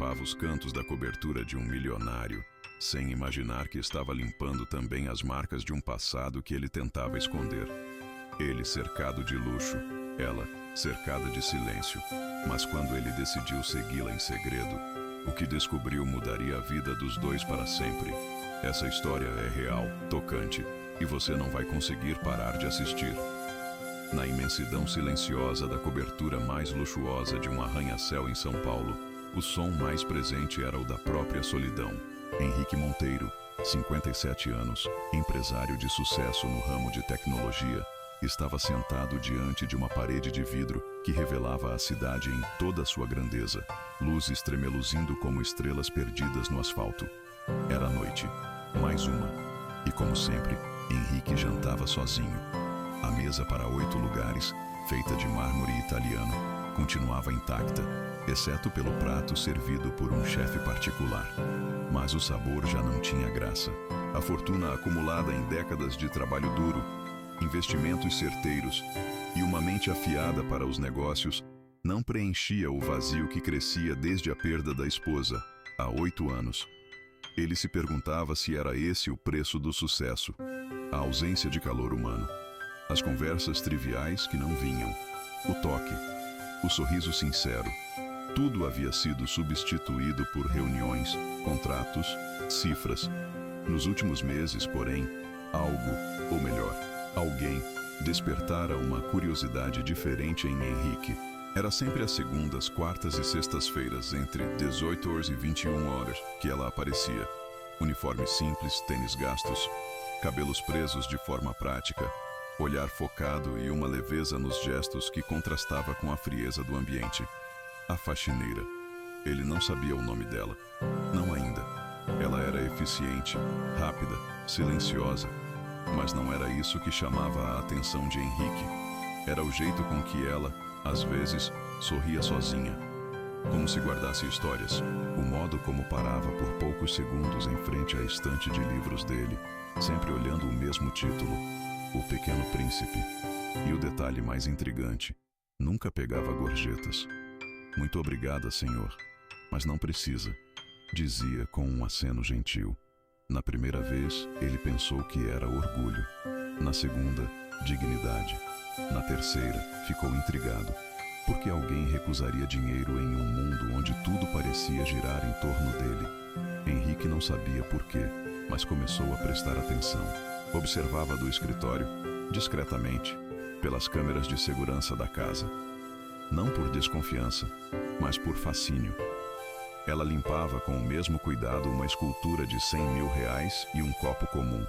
observava os cantos da cobertura de um milionário, sem imaginar que estava limpando também as marcas de um passado que ele tentava esconder. Ele cercado de luxo, ela cercada de silêncio. Mas quando ele decidiu segui-la em segredo, o que descobriu mudaria a vida dos dois para sempre. Essa história é real, tocante, e você não vai conseguir parar de assistir. Na imensidão silenciosa da cobertura mais luxuosa de um arranha-céu em São Paulo, o som mais presente era o da própria solidão. Henrique Monteiro, 57 anos, empresário de sucesso no ramo de tecnologia, estava sentado diante de uma parede de vidro que revelava a cidade em toda a sua grandeza, luzes tremeluzindo como estrelas perdidas no asfalto. Era noite, mais uma, e como sempre, Henrique jantava sozinho. A mesa para 8 lugares, feita de mármore italiano, continuava intacta, exceto pelo prato servido por um chefe particular. Mas o sabor já não tinha graça. A fortuna acumulada em décadas de trabalho duro, investimentos certeiros e uma mente afiada para os negócios não preenchia o vazio que crescia desde a perda da esposa, há 8 anos. Ele se perguntava se era esse o preço do sucesso, a ausência de calor humano. As conversas triviais que não vinham, o toque, o sorriso sincero, tudo havia sido substituído por reuniões, contratos, cifras. Nos últimos meses, porém, algo, ou melhor, alguém, despertara uma curiosidade diferente em Henrique. Era sempre às segundas, quartas e sextas-feiras, entre 18 horas e 21 horas, que ela aparecia. Uniforme simples, tênis gastos, cabelos presos de forma prática, olhar focado e uma leveza nos gestos que contrastava com a frieza do ambiente. A faxineira. Ele não sabia o nome dela. Não ainda. Ela era eficiente, rápida, silenciosa. Mas não era isso que chamava a atenção de Henrique. Era o jeito com que ela, às vezes, sorria sozinha, como se guardasse histórias. O modo como parava por poucos segundos em frente à estante de livros dele, sempre olhando o mesmo título, O Pequeno Príncipe. E o detalhe mais intrigante, nunca pegava gorjetas. Muito obrigada, senhor, mas não precisa, dizia com um aceno gentil. Na primeira vez, ele pensou que era orgulho. Na segunda, dignidade. Na terceira, ficou intrigado. Por que alguém recusaria dinheiro em um mundo onde tudo parecia girar em torno dele? Henrique não sabia por quê, mas começou a prestar atenção. Observava do escritório, discretamente, pelas câmeras de segurança da casa. Não por desconfiança, mas por fascínio. Ela limpava com o mesmo cuidado uma escultura de R$100 mil e um copo comum.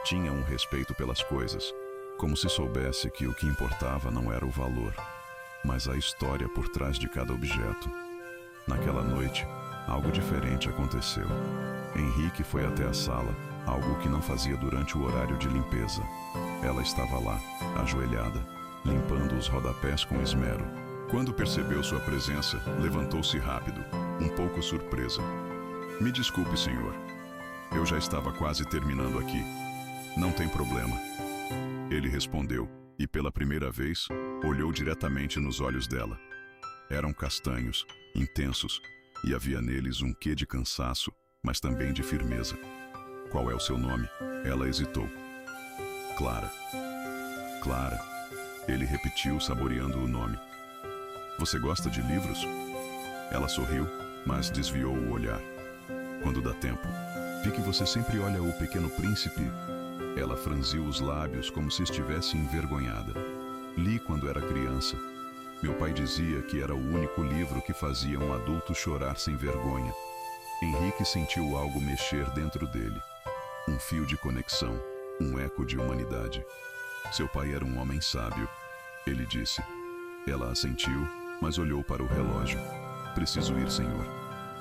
Tinha um respeito pelas coisas, como se soubesse que o que importava não era o valor, mas a história por trás de cada objeto. Naquela noite, algo diferente aconteceu. Henrique foi até a sala, algo que não fazia durante o horário de limpeza. Ela estava lá, ajoelhada, limpando os rodapés com esmero. Quando percebeu sua presença, levantou-se rápido, um pouco surpresa. Me desculpe, senhor. Eu já estava quase terminando aqui. Não tem problema. Ele respondeu, e pela primeira vez, olhou diretamente nos olhos dela. Eram castanhos, intensos, e havia neles um quê de cansaço, mas também de firmeza. Qual é o seu nome? Ela hesitou. Clara. Clara. Ele repetiu, saboreando o nome. Você gosta de livros? Ela sorriu, mas desviou o olhar. Quando dá tempo. Vi que você sempre olha O Pequeno Príncipe. Ela franziu os lábios como se estivesse envergonhada. Li quando era criança. Meu pai dizia que era o único livro que fazia um adulto chorar sem vergonha. Henrique sentiu algo mexer dentro dele. Um fio de conexão, um eco de humanidade. Seu pai era um homem sábio, ele disse. Ela assentiu, mas olhou para o relógio. Preciso ir, senhor.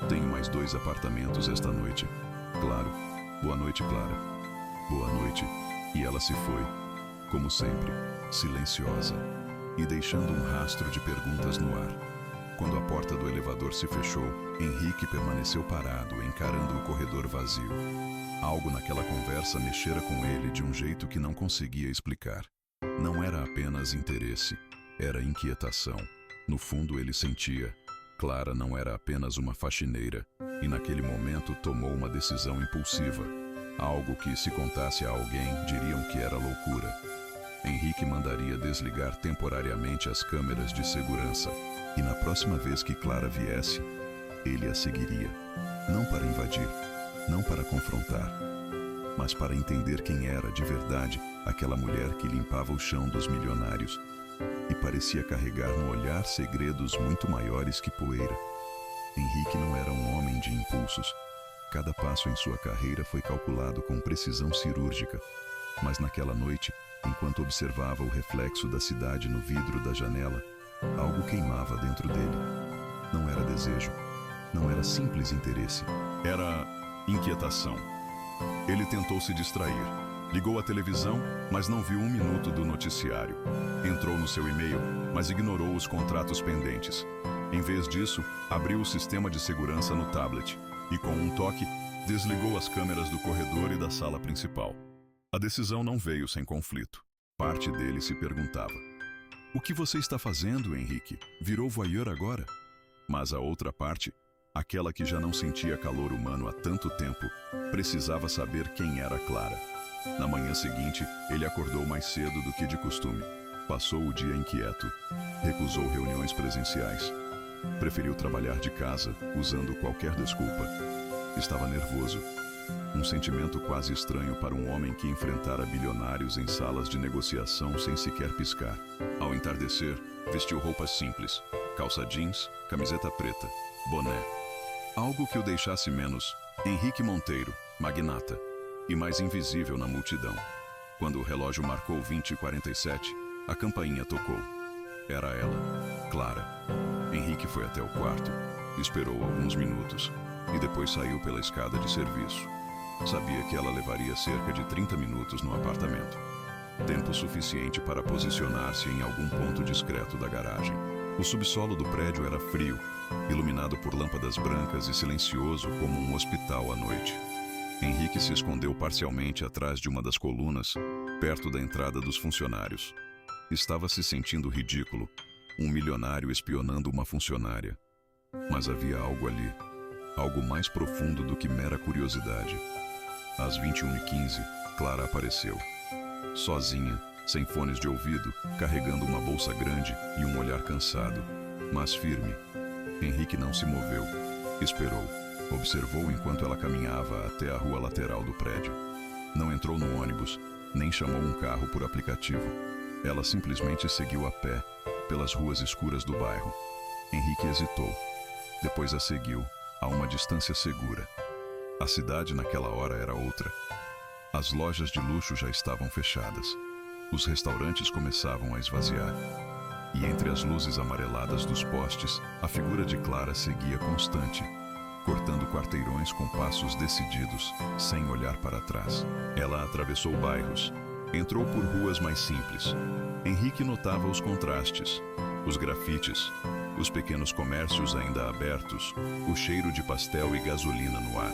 Tenho mais 2 apartamentos esta noite. Claro. Boa noite, Clara. Boa noite. E ela se foi, como sempre, silenciosa, e deixando um rastro de perguntas no ar. Quando a porta do elevador se fechou, Henrique permaneceu parado, encarando o corredor vazio. Algo naquela conversa mexera com ele de um jeito que não conseguia explicar. Não era apenas interesse, era inquietação. No fundo ele sentia, Clara não era apenas uma faxineira, e naquele momento tomou uma decisão impulsiva. Algo que, se contasse a alguém, diriam que era loucura. Henrique mandaria desligar temporariamente as câmeras de segurança. E na próxima vez que Clara viesse, ele a seguiria. Não para invadir, não para confrontar, mas para entender quem era de verdade aquela mulher que limpava o chão dos milionários e parecia carregar no olhar segredos muito maiores que poeira. Henrique não era um homem de impulsos. Cada passo em sua carreira foi calculado com precisão cirúrgica. Mas naquela noite, enquanto observava o reflexo da cidade no vidro da janela, algo queimava dentro dele. Não era desejo, não era simples interesse. Era inquietação. Ele tentou se distrair. Ligou a televisão, mas não viu um minuto do noticiário. Entrou no seu e-mail, mas ignorou os contratos pendentes. Em vez disso, abriu o sistema de segurança no tablet e, com um toque, desligou as câmeras do corredor e da sala principal. A decisão não veio sem conflito. Parte dele se perguntava: o que você está fazendo, Henrique? Virou voyeur agora? Mas a outra parte, aquela que já não sentia calor humano há tanto tempo, precisava saber quem era Clara. Na manhã seguinte, ele acordou mais cedo do que de costume. Passou o dia inquieto. Recusou reuniões presenciais. Preferiu trabalhar de casa, usando qualquer desculpa. Estava nervoso. Um sentimento quase estranho para um homem que enfrentara bilionários em salas de negociação sem sequer piscar. Ao entardecer, vestiu roupas simples. Calça jeans, camiseta preta, boné. Algo que o deixasse menos Henrique Monteiro, magnata, e mais invisível na multidão. Quando o relógio marcou 20h47, a campainha tocou. Era ela, Clara. Henrique foi até o quarto, esperou alguns minutos e depois saiu pela escada de serviço. Sabia que ela levaria cerca de 30 minutos no apartamento. Tempo suficiente para posicionar-se em algum ponto discreto da garagem. O subsolo do prédio era frio, iluminado por lâmpadas brancas e silencioso como um hospital à noite. Henrique se escondeu parcialmente atrás de uma das colunas, perto da entrada dos funcionários. Estava se sentindo ridículo, um milionário espionando uma funcionária. Mas havia algo ali, algo mais profundo do que mera curiosidade. Às 21h15, Clara apareceu. Sozinha, sem fones de ouvido, carregando uma bolsa grande e um olhar cansado, mas firme. Henrique não se moveu. Esperou. Observou enquanto ela caminhava até a rua lateral do prédio. Não entrou no ônibus, nem chamou um carro por aplicativo. Ela simplesmente seguiu a pé, pelas ruas escuras do bairro. Henrique hesitou. Depois a seguiu, a uma distância segura. A cidade naquela hora era outra. As lojas de luxo já estavam fechadas. Os restaurantes começavam a esvaziar. E entre as luzes amareladas dos postes, a figura de Clara seguia constante, cortando quarteirões com passos decididos, sem olhar para trás. Ela atravessou bairros, entrou por ruas mais simples. Henrique notava os contrastes, os grafites, os pequenos comércios ainda abertos, o cheiro de pastel e gasolina no ar.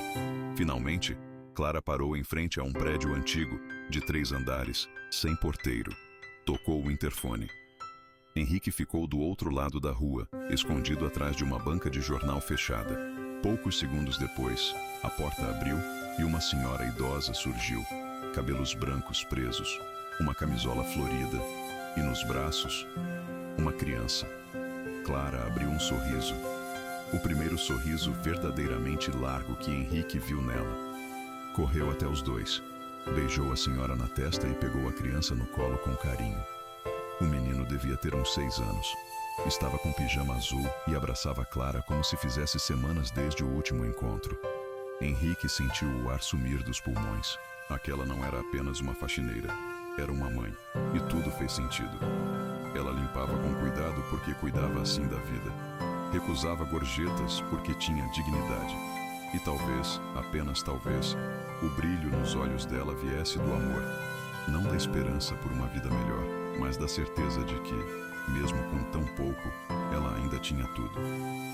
Finalmente, Clara parou em frente a um prédio antigo, de 3 andares, sem porteiro. Tocou o interfone. Henrique ficou do outro lado da rua, escondido atrás de uma banca de jornal fechada. Poucos segundos depois, a porta abriu e uma senhora idosa surgiu, cabelos brancos presos, uma camisola florida e nos braços, uma criança. Clara abriu um sorriso, o primeiro sorriso verdadeiramente largo que Henrique viu nela. Correu até os dois, beijou a senhora na testa e pegou a criança no colo com carinho. O menino devia ter uns 6 anos. Estava com pijama azul e abraçava Clara como se fizesse semanas desde o último encontro. Henrique sentiu o ar sumir dos pulmões. Aquela não era apenas uma faxineira, era uma mãe, e tudo fez sentido. Ela limpava com cuidado porque cuidava assim da vida. Recusava gorjetas porque tinha dignidade. E talvez, apenas talvez, o brilho nos olhos dela viesse do amor. Não da esperança por uma vida melhor, mas da certeza de que, mesmo com tão pouco, ela ainda tinha tudo.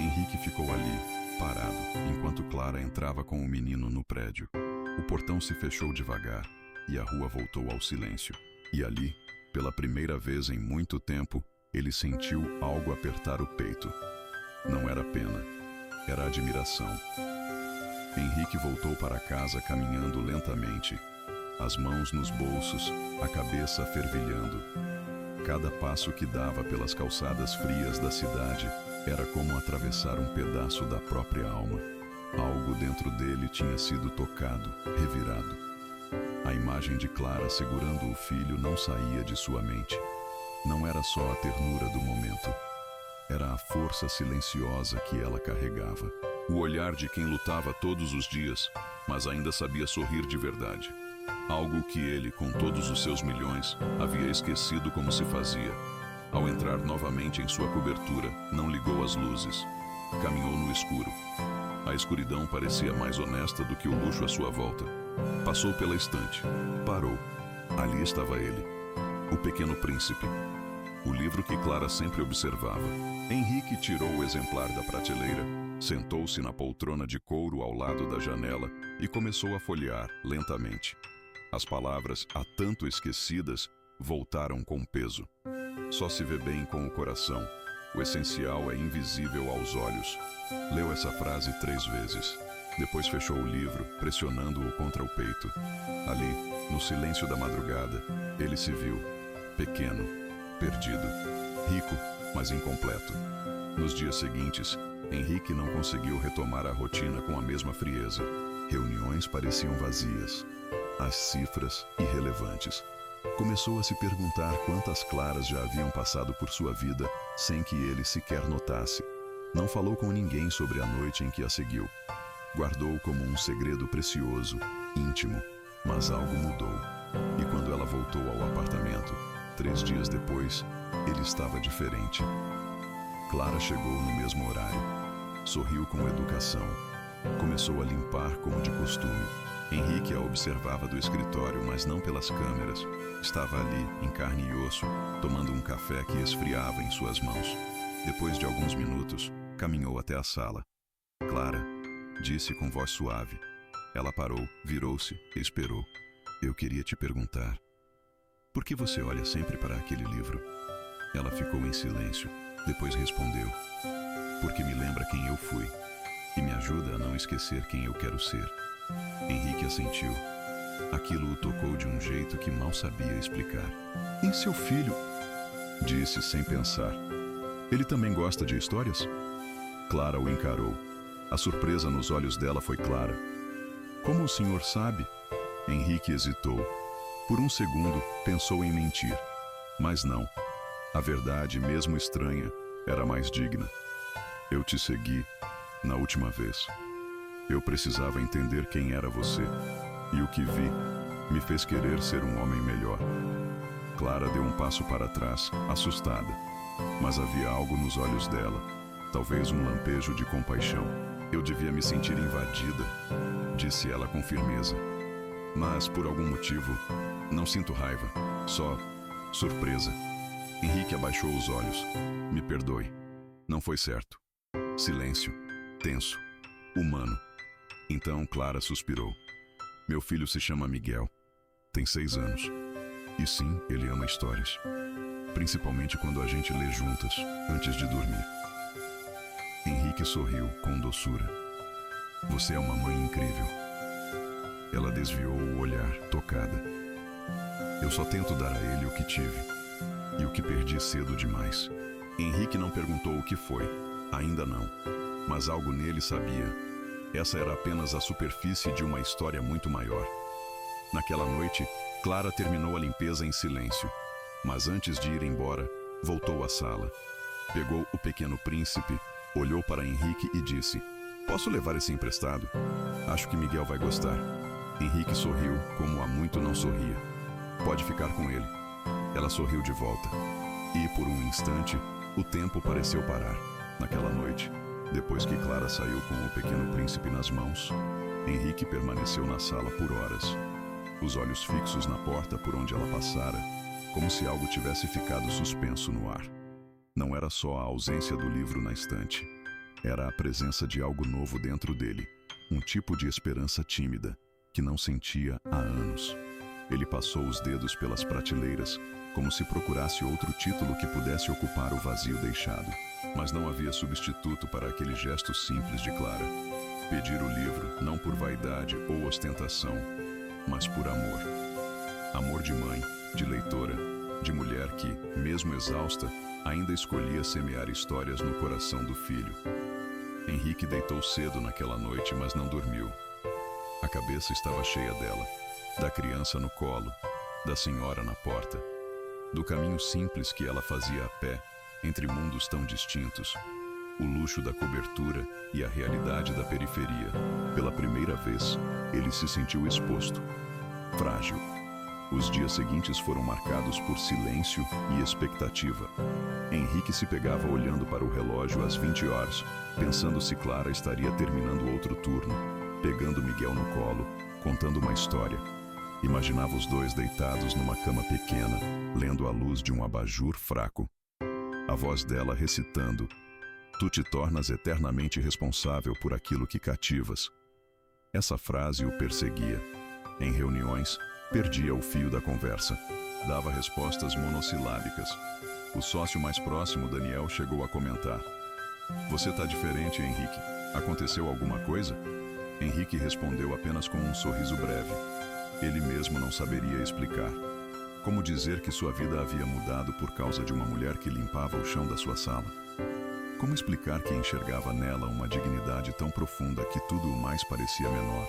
Henrique ficou ali, parado, enquanto Clara entrava com o menino no prédio. O portão se fechou devagar e a rua voltou ao silêncio. E ali, pela primeira vez em muito tempo, ele sentiu algo apertar o peito. Não era pena, era admiração. Henrique voltou para casa caminhando lentamente, as mãos nos bolsos, a cabeça fervilhando. Cada passo que dava pelas calçadas frias da cidade era como atravessar um pedaço da própria alma. Algo dentro dele tinha sido tocado, revirado. A imagem de Clara segurando o filho não saía de sua mente. Não era só a ternura do momento. Era a força silenciosa que ela carregava. O olhar de quem lutava todos os dias, mas ainda sabia sorrir de verdade. Algo que ele, com todos os seus milhões, havia esquecido como se fazia. Ao entrar novamente em sua cobertura, não ligou as luzes. Caminhou no escuro. A escuridão parecia mais honesta do que o luxo à sua volta. Passou pela estante. Parou. Ali estava ele. O Pequeno Príncipe. O livro que Clara sempre observava. Henrique tirou o exemplar da prateleira, sentou-se na poltrona de couro ao lado da janela e começou a folhear lentamente. As palavras, há tanto esquecidas, voltaram com peso. Só se vê bem com o coração. O essencial é invisível aos olhos. Leu essa frase 3 vezes. Depois fechou o livro, pressionando-o contra o peito. Ali, no silêncio da madrugada, ele se viu, pequeno, perdido, rico, mas incompleto. Nos dias seguintes, Henrique não conseguiu retomar a rotina com a mesma frieza. Reuniões pareciam vazias, as cifras irrelevantes. Começou a se perguntar quantas Claras já haviam passado por sua vida sem que ele sequer notasse. Não falou com ninguém sobre a noite em que a seguiu. Guardou como um segredo precioso, íntimo, mas algo mudou. E quando ela voltou ao apartamento, 3 dias depois, ele estava diferente. Clara chegou no mesmo horário. Sorriu com educação. Começou a limpar como de costume. Henrique a observava do escritório, mas não pelas câmeras. Estava ali, em carne e osso, tomando um café que esfriava em suas mãos. Depois de alguns minutos, caminhou até a sala. Clara, disse com voz suave. Ela parou, virou-se e esperou. Eu queria te perguntar. Por que você olha sempre para aquele livro? Ela ficou em silêncio. Depois respondeu. Porque me lembra quem eu fui. E me ajuda a não esquecer quem eu quero ser. Henrique assentiu. Aquilo o tocou de um jeito que mal sabia explicar. E seu filho? Disse sem pensar. Ele também gosta de histórias? Clara o encarou. A surpresa nos olhos dela foi clara. Como o senhor sabe? Henrique hesitou. Por um segundo, pensou em mentir. Mas não. A verdade, mesmo estranha, era mais digna. Eu te segui, na última vez. Eu precisava entender quem era você. E o que vi me fez querer ser um homem melhor. Clara deu um passo para trás, assustada. Mas havia algo nos olhos dela. Talvez um lampejo de compaixão. Eu devia me sentir invadida, disse ela com firmeza. Mas, por algum motivo, não sinto raiva, só surpresa. Henrique abaixou os olhos. Me perdoe. Não foi certo. Silêncio. Tenso. Humano. Então Clara suspirou. Meu filho se chama Miguel. Tem 6 anos. E sim, ele ama histórias. Principalmente quando a gente lê juntas, antes de dormir. Henrique sorriu com doçura. Você é uma mãe incrível. Ela desviou o olhar, tocada. Eu só tento dar a ele o que tive. E o que perdi cedo demais. Henrique não perguntou o que foi. Ainda não. Mas algo nele sabia. Essa era apenas a superfície de uma história muito maior. Naquela noite, Clara terminou a limpeza em silêncio. Mas antes de ir embora, voltou à sala. Pegou o Pequeno Príncipe, olhou para Henrique e disse: Posso levar esse emprestado? Acho que Miguel vai gostar. Henrique sorriu como há muito não sorria. Pode ficar com ele. Ela sorriu de volta. E, por um instante, o tempo pareceu parar. Naquela noite, depois que Clara saiu com o Pequeno Príncipe nas mãos, Henrique permaneceu na sala por horas, os olhos fixos na porta por onde ela passara, como se algo tivesse ficado suspenso no ar. Não era só a ausência do livro na estante. Era a presença de algo novo dentro dele, um tipo de esperança tímida, que não sentia há anos. Ele passou os dedos pelas prateleiras, como se procurasse outro título que pudesse ocupar o vazio deixado. Mas não havia substituto para aquele gesto simples de Clara. Pedir o livro não por vaidade ou ostentação, mas por amor. Amor de mãe, de leitora, de mulher que, mesmo exausta, ainda escolhia semear histórias no coração do filho. Henrique deitou cedo naquela noite, mas não dormiu. A cabeça estava cheia dela, da criança no colo, da senhora na porta, do caminho simples que ela fazia a pé, entre mundos tão distintos, o luxo da cobertura e a realidade da periferia. Pela primeira vez, ele se sentiu exposto, frágil. Os dias seguintes foram marcados por silêncio e expectativa. Henrique se pegava olhando para o relógio às 20 horas, pensando se Clara estaria terminando outro turno, pegando Miguel no colo, contando uma história. Imaginava os dois deitados numa cama pequena, lendo à luz de um abajur fraco. A voz dela recitando: "Tu te tornas eternamente responsável por aquilo que cativas." Essa frase o perseguia. Em reuniões, perdia o fio da conversa. Dava respostas monossilábicas. O sócio mais próximo, Daniel, chegou a comentar: "Você tá diferente, Henrique. Aconteceu alguma coisa?" Henrique respondeu apenas com um sorriso breve. Ele mesmo não saberia explicar. Como dizer que sua vida havia mudado por causa de uma mulher que limpava o chão da sua sala? Como explicar que enxergava nela uma dignidade tão profunda que tudo o mais parecia menor?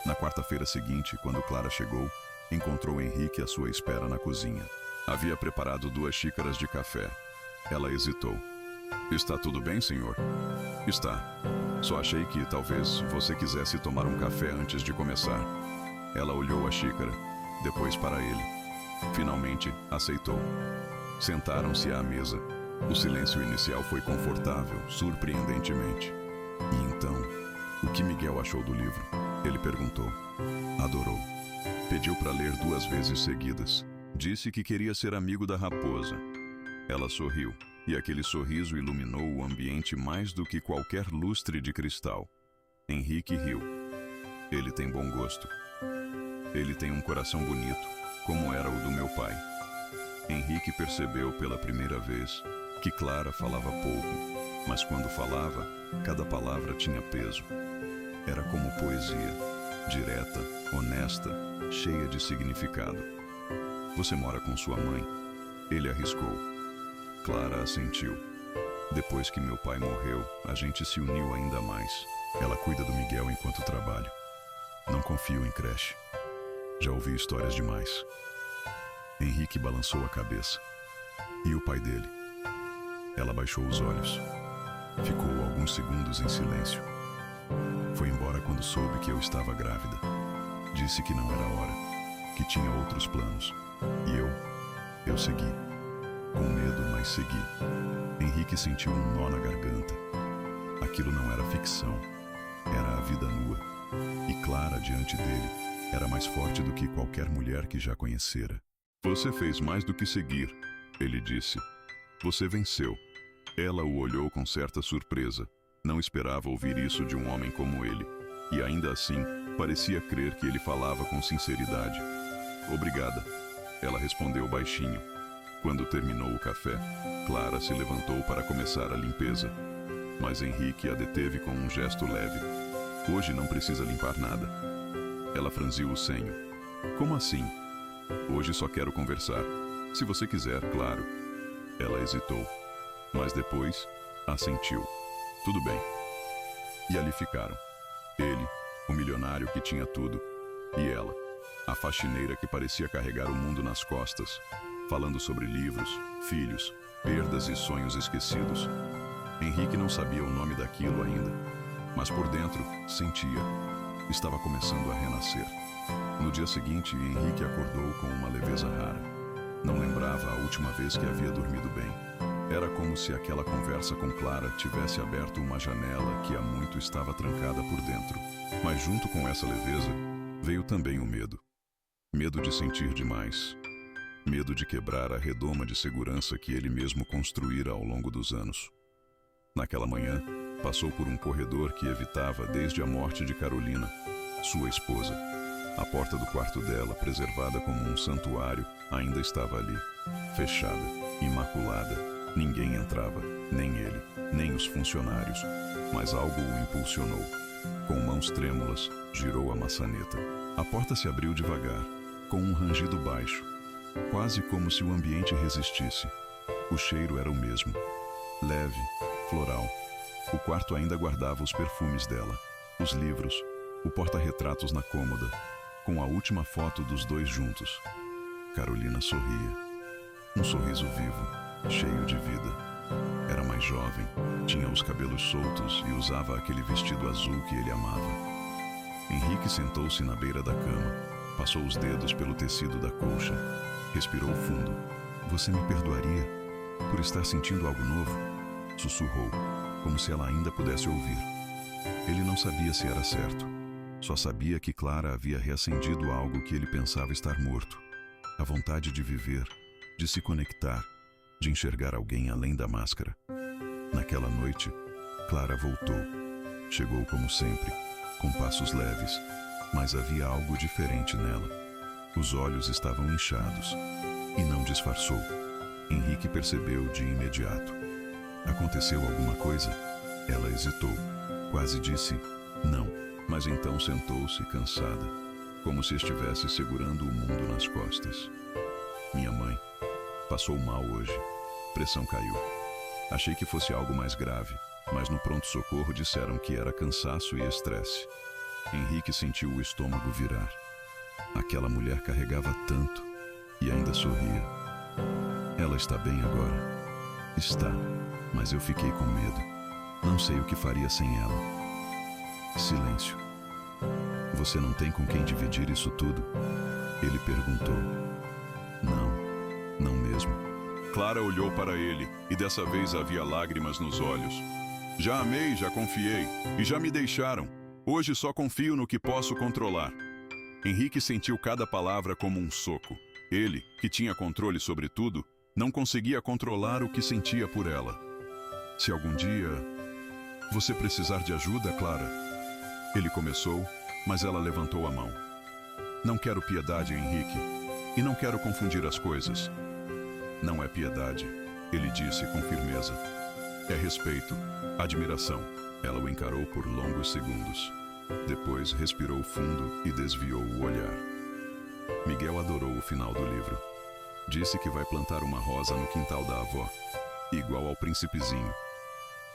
Na quarta-feira seguinte, quando Clara chegou, encontrou Henrique à sua espera na cozinha. Havia preparado 2 xícaras de café. Ela hesitou. "Está tudo bem, senhor?" "Está. Só achei que talvez você quisesse tomar um café antes de começar." Ela olhou a xícara, depois para ele. Finalmente, aceitou. Sentaram-se à mesa. O silêncio inicial foi confortável, surpreendentemente. "E então, o que Miguel achou do livro?" Ele perguntou. "Adorou. Pediu para ler 2 vezes seguidas. Disse que queria ser amigo da raposa." Ela sorriu, e aquele sorriso iluminou o ambiente mais do que qualquer lustre de cristal. Henrique riu. "Ele tem bom gosto. Ele tem um coração bonito, como era o do meu pai." Henrique percebeu pela primeira vez que Clara falava pouco, mas quando falava, cada palavra tinha peso. Era como poesia, direta, honesta, cheia de significado. "Você mora com sua mãe?" Ele arriscou. Clara assentiu. "Depois que meu pai morreu, a gente se uniu ainda mais. Ela cuida do Miguel enquanto trabalho. Não confio em creche. Já ouvi histórias demais." Henrique balançou a cabeça. "E o pai dele?" Ela baixou os olhos. Ficou alguns segundos em silêncio. "Foi embora quando soube que eu estava grávida. Disse que não era hora, que tinha outros planos. E eu segui. Com medo, mas segui." Henrique sentiu um nó na garganta. Aquilo não era ficção. Era a vida nua. E Clara, diante dele, era mais forte do que qualquer mulher que já conhecera. "Você fez mais do que seguir," ele disse. "Você venceu." Ela o olhou com certa surpresa. Não esperava ouvir isso de um homem como ele. E ainda assim, parecia crer que ele falava com sinceridade. "Obrigada," ela respondeu baixinho. Quando terminou o café, Clara se levantou para começar a limpeza. Mas Henrique a deteve com um gesto leve. "Hoje não precisa limpar nada." Ela franziu o senho. "Como assim?" "Hoje só quero conversar. Se você quiser, claro." Ela hesitou, mas depois assentiu. "Tudo bem." E ali ficaram. Ele, o milionário que tinha tudo, e ela, a faxineira que parecia carregar o mundo nas costas, falando sobre livros, filhos, perdas e sonhos esquecidos. Henrique não sabia o nome daquilo ainda, mas por dentro sentia. Estava começando a renascer. No dia seguinte, Henrique acordou com uma leveza rara. Não lembrava a última vez que havia dormido bem. Era como se aquela conversa com Clara tivesse aberto uma janela que há muito estava trancada por dentro. Mas junto com essa leveza, veio também o medo. Medo de sentir demais. Medo de quebrar a redoma de segurança que ele mesmo construíra ao longo dos anos. Naquela manhã, passou por um corredor que evitava desde a morte de Carolina, sua esposa. A porta do quarto dela, preservada como um santuário, ainda estava ali, fechada, imaculada. Ninguém entrava, nem ele, nem os funcionários, mas algo o impulsionou. Com mãos trêmulas, girou a maçaneta. A porta se abriu devagar, com um rangido baixo, quase como se o ambiente resistisse. O cheiro era o mesmo, leve, floral. O quarto ainda guardava os perfumes dela, os livros, o porta-retratos na cômoda, com a última foto dos dois juntos. Carolina sorria. Um sorriso vivo, cheio de vida. Era mais jovem, tinha os cabelos soltos e usava aquele vestido azul que ele amava. Henrique sentou-se na beira da cama, passou os dedos pelo tecido da colcha, respirou fundo. Você me perdoaria por estar sentindo algo novo? Sussurrou, como se ela ainda pudesse ouvir. Ele não sabia se era certo. Só sabia que Clara havia reacendido algo que ele pensava estar morto. A vontade de viver, de se conectar, de enxergar alguém além da máscara. Naquela noite, Clara voltou. Chegou como sempre, com passos leves, mas havia algo diferente nela. Os olhos estavam inchados e não disfarçou. Henrique percebeu de imediato. Aconteceu alguma coisa? Ela hesitou. Quase disse não, mas então sentou-se cansada, como se estivesse segurando o mundo nas costas. Minha mãe passou mal hoje. Pressão caiu. Achei que fosse algo mais grave, mas no pronto-socorro disseram que era cansaço e estresse. Henrique sentiu o estômago virar. Aquela mulher carregava tanto e ainda sorria. Ela está bem agora? Está, mas eu fiquei com medo. Não sei o que faria sem ela. Silêncio. Você não tem com quem dividir isso tudo? Ele perguntou. Não mesmo. Clara olhou para ele e dessa vez havia lágrimas nos olhos. Já amei, já confiei e já me deixaram. Hoje só confio no que posso controlar. Henrique sentiu cada palavra como um soco. Ele, que tinha controle sobre tudo, não conseguia controlar o que sentia por ela. Se algum dia você precisar de ajuda, Clara. Ele começou, mas ela levantou a mão. Não quero piedade, Henrique, e não quero confundir as coisas. Não é piedade, ele disse com firmeza. É respeito, admiração. Ela o encarou por longos segundos. Depois respirou fundo e desviou o olhar. Miguel adorou o final do livro. Disse que vai plantar uma rosa no quintal da avó, igual ao príncipezinho.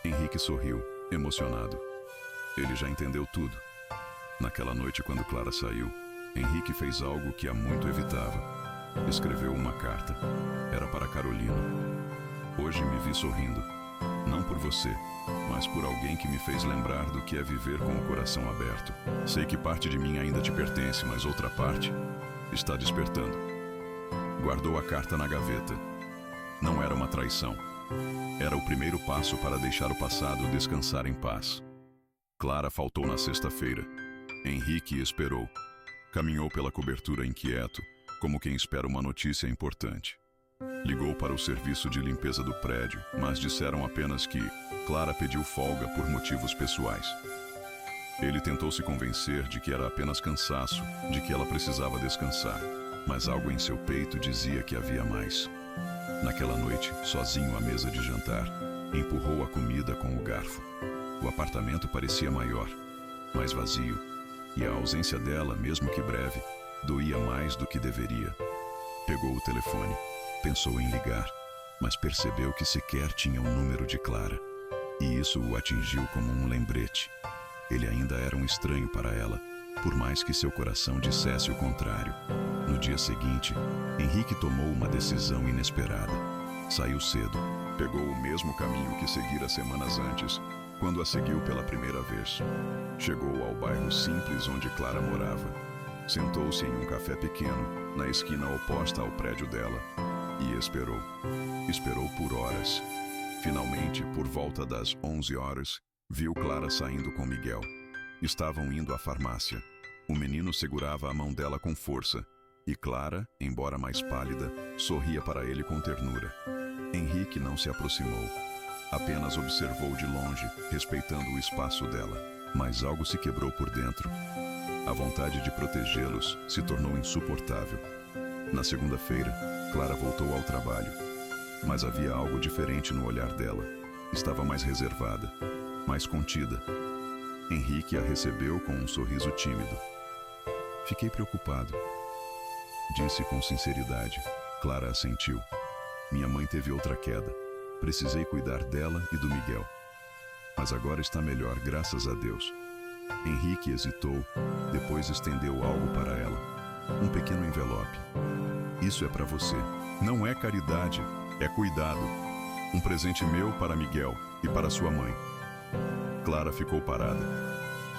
Henrique sorriu, emocionado. Ele já entendeu tudo. Naquela noite, quando Clara saiu, Henrique fez algo que há muito evitava. Escreveu uma carta. Era para Carolina. Hoje me vi sorrindo. Não por você, mas por alguém que me fez lembrar do que é viver com o coração aberto. Sei que parte de mim ainda te pertence, mas outra parte está despertando. Guardou a carta na gaveta. Não era uma traição. Era o primeiro passo para deixar o passado descansar em paz. Clara faltou na sexta-feira. Henrique esperou. Caminhou pela cobertura inquieto, como quem espera uma notícia importante. Ligou para o serviço de limpeza do prédio, mas disseram apenas que Clara pediu folga por motivos pessoais. Ele tentou se convencer de que era apenas cansaço, de que ela precisava descansar, mas algo em seu peito dizia que havia mais. Naquela noite, sozinho à mesa de jantar, empurrou a comida com o garfo. O apartamento parecia maior, mais vazio, e a ausência dela, mesmo que breve, doía mais do que deveria. Pegou o telefone, pensou em ligar, mas percebeu que sequer tinha o número de Clara. E isso o atingiu como um lembrete. Ele ainda era um estranho para ela, por mais que seu coração dissesse o contrário. No dia seguinte, Henrique tomou uma decisão inesperada. Saiu cedo, pegou o mesmo caminho que seguira semanas antes, quando a seguiu pela primeira vez. Chegou ao bairro simples onde Clara morava. Sentou-se em um café pequeno, na esquina oposta ao prédio dela, e esperou. Esperou por horas. Finalmente, por volta das 11 horas, viu Clara saindo com Miguel. Estavam indo à farmácia. O menino segurava a mão dela com força, e Clara, embora mais pálida, sorria para ele com ternura. Henrique não se aproximou. Apenas observou de longe, respeitando o espaço dela. Mas algo se quebrou por dentro. A vontade de protegê-los se tornou insuportável. Na segunda-feira, Clara voltou ao trabalho. Mas havia algo diferente no olhar dela. Estava mais reservada, mais contida. Henrique a recebeu com um sorriso tímido. Fiquei preocupado, disse com sinceridade. Clara assentiu. Minha mãe teve outra queda. Precisei cuidar dela e do Miguel. Mas agora está melhor, graças a Deus. Henrique hesitou, depois estendeu algo para ela. Um pequeno envelope. Isso é para você. Não é caridade, é cuidado. Um presente meu para Miguel e para sua mãe. Clara ficou parada.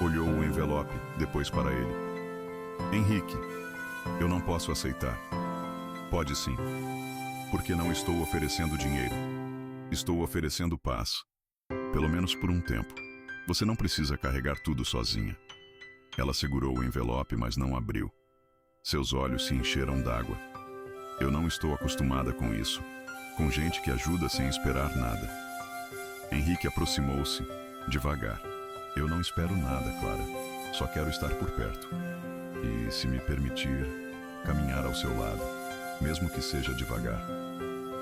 Olhou o envelope, depois para ele. Henrique, eu não posso aceitar. Pode sim. Porque não estou oferecendo dinheiro. Estou oferecendo paz. Pelo menos por um tempo. Você não precisa carregar tudo sozinha. Ela segurou o envelope, mas não abriu. Seus olhos se encheram d'água. Eu não estou acostumada com isso. Com gente que ajuda sem esperar nada. Henrique aproximou-se, devagar. Eu não espero nada, Clara. Só quero estar por perto. E, se me permitir, caminhar ao seu lado, mesmo que seja devagar.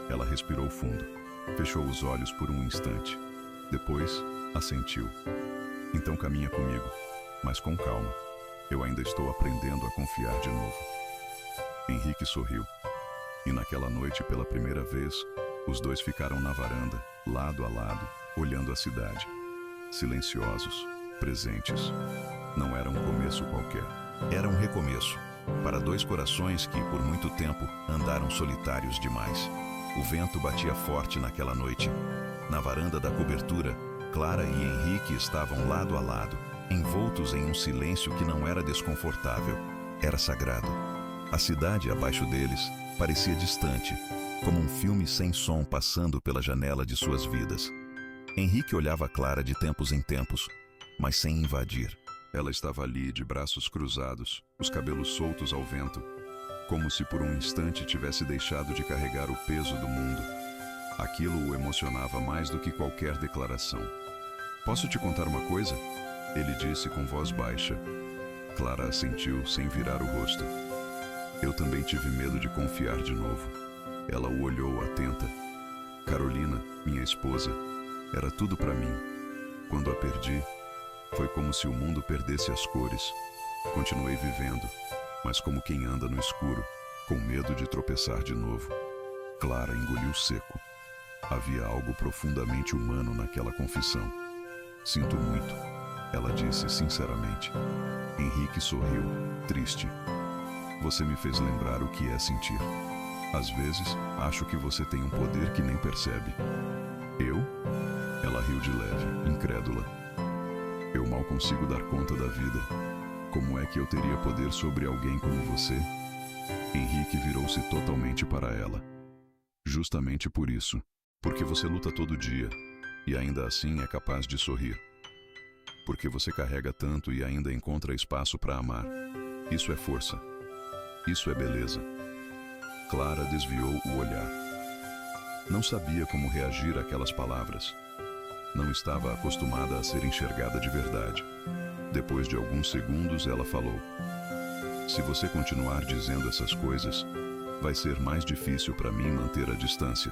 Ela respirou fundo. Fechou os olhos por um instante. Depois, assentiu. Então caminha comigo, mas com calma. Eu ainda estou aprendendo a confiar de novo. Henrique sorriu. E naquela noite, pela primeira vez, os dois ficaram na varanda, lado a lado, olhando a cidade. Silenciosos, presentes. Não era um começo qualquer. Era um recomeço. Para dois corações que, por muito tempo, andaram solitários demais. O vento batia forte naquela noite. Na varanda da cobertura, Clara e Henrique estavam lado a lado, envoltos em um silêncio que não era desconfortável. Era sagrado. A cidade abaixo deles parecia distante, como um filme sem som passando pela janela de suas vidas. Henrique olhava Clara de tempos em tempos, mas sem invadir. Ela estava ali, de braços cruzados, os cabelos soltos ao vento, como se por um instante tivesse deixado de carregar o peso do mundo. Aquilo o emocionava mais do que qualquer declaração. Posso te contar uma coisa? Ele disse com voz baixa. Clara assentiu sem virar o rosto. Eu também tive medo de confiar de novo. Ela o olhou atenta. Carolina, minha esposa, era tudo para mim. Quando a perdi, foi como se o mundo perdesse as cores. Continuei vivendo, mas como quem anda no escuro, com medo de tropeçar de novo. Clara engoliu seco. Havia algo profundamente humano naquela confissão. Sinto muito, ela disse sinceramente. Henrique sorriu, triste. Você me fez lembrar o que é sentir. Às vezes, acho que você tem um poder que nem percebe. Eu? Ela riu de leve, incrédula. Eu mal consigo dar conta da vida. Como é que eu teria poder sobre alguém como você? Henrique virou-se totalmente para ela. Justamente por isso. Porque você luta todo dia, e ainda assim é capaz de sorrir. Porque você carrega tanto e ainda encontra espaço para amar. Isso é força. Isso é beleza. Clara desviou o olhar. Não sabia como reagir àquelas palavras. Não estava acostumada a ser enxergada de verdade. Depois de alguns segundos, ela falou. Se você continuar dizendo essas coisas, vai ser mais difícil para mim manter a distância.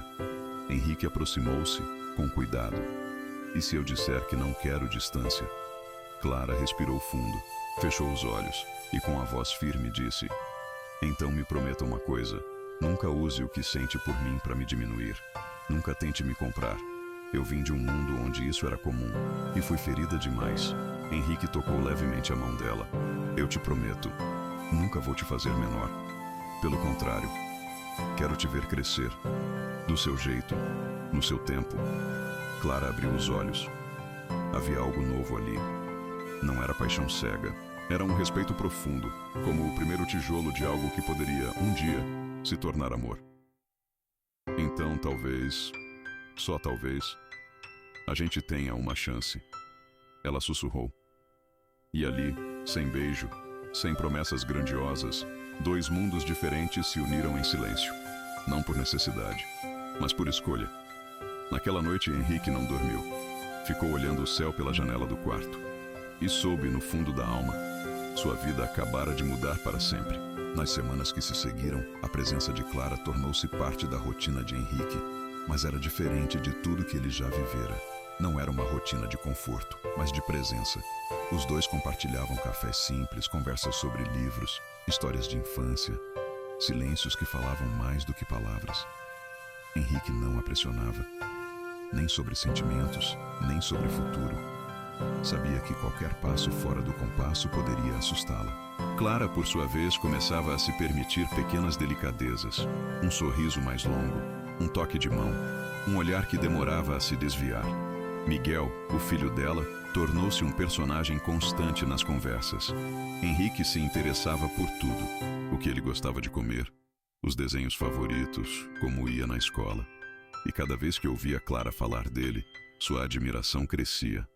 Henrique aproximou-se, com cuidado. E se eu disser que não quero distância? Clara respirou fundo, fechou os olhos e com a voz firme disse: Então me prometa uma coisa. Nunca use o que sente por mim para me diminuir. Nunca tente me comprar. Eu vim de um mundo onde isso era comum e fui ferida demais. Henrique tocou levemente a mão dela. Eu te prometo, nunca vou te fazer menor. Pelo contrário, quero te ver crescer. Do seu jeito, no seu tempo. Clara abriu os olhos. Havia algo novo ali. Não era paixão cega. Era um respeito profundo, como o primeiro tijolo de algo que poderia, um dia, se tornar amor. Então, talvez, só talvez, a gente tenha uma chance. Ela sussurrou. E ali, sem beijo, sem promessas grandiosas, dois mundos diferentes se uniram em silêncio. Não por necessidade, mas por escolha. Naquela noite, Henrique não dormiu. Ficou olhando o céu pela janela do quarto. E soube, no fundo da alma, sua vida acabara de mudar para sempre. Nas semanas que se seguiram, a presença de Clara tornou-se parte da rotina de Henrique. mas era diferente de tudo que ele já vivera. Não era uma rotina de conforto, mas de presença. Os dois compartilhavam cafés simples, conversas sobre livros, histórias de infância, silêncios que falavam mais do que palavras. Henrique não a pressionava, nem sobre sentimentos, nem sobre futuro. Sabia que qualquer passo fora do compasso poderia assustá-la. Clara, por sua vez, começava a se permitir pequenas delicadezas. Um sorriso mais longo, um toque de mão, um olhar que demorava a se desviar. Miguel, o filho dela, tornou-se um personagem constante nas conversas. Henrique se interessava por tudo: o que ele gostava de comer, os desenhos favoritos, como ia na escola. E cada vez que ouvia Clara falar dele, sua admiração crescia.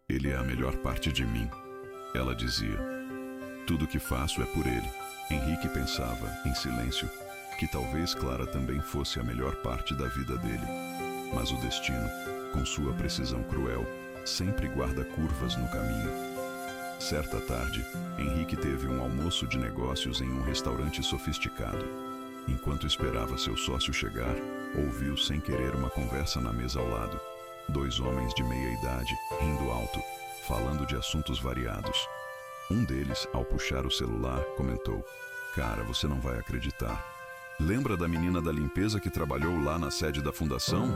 Ele é a melhor parte de mim, ela dizia. Tudo o que faço é por ele. Henrique pensava, em silêncio, que talvez Clara também fosse a melhor parte da vida dele. Mas o destino, com sua precisão cruel, sempre guarda curvas no caminho. Certa tarde, Henrique teve um almoço de negócios em um restaurante sofisticado. Enquanto esperava seu sócio chegar, ouviu sem querer uma conversa na mesa ao lado. Dois homens de meia idade, rindo alto, falando de assuntos variados. Um deles, ao puxar o celular, comentou: "Cara, você não vai acreditar. Lembra da menina da limpeza que trabalhou lá na sede da fundação?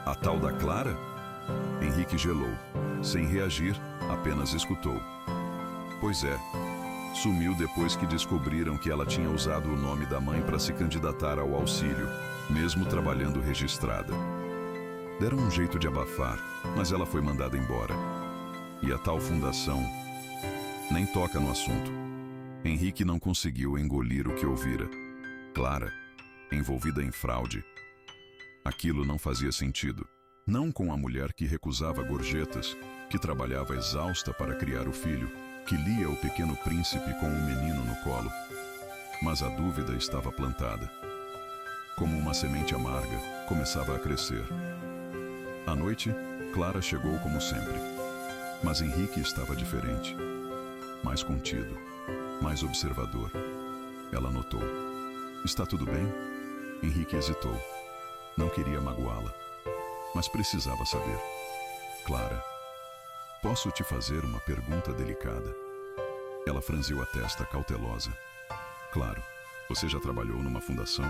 A tal da Clara?" Henrique gelou. Sem reagir, apenas escutou. "Pois é. Sumiu depois que descobriram que ela tinha usado o nome da mãe para se candidatar ao auxílio, mesmo trabalhando registrada. Deram um jeito de abafar, mas ela foi mandada embora. E a tal fundação nem toca no assunto." Henrique não conseguiu engolir o que ouvira. Clara, envolvida em fraude. Aquilo não fazia sentido. Não com a mulher que recusava gorjetas, que trabalhava exausta para criar o filho, que lia O Pequeno Príncipe com um menino no colo. Mas a dúvida estava plantada. Como uma semente amarga, começava a crescer. À noite, Clara chegou como sempre. Mas Henrique estava diferente. Mais contido, mais observador. Ela notou. "Está tudo bem?" Henrique hesitou. Não queria magoá-la, mas precisava saber. "Clara, posso te fazer uma pergunta delicada?" Ela franziu a testa cautelosa. "Claro, você já trabalhou numa fundação,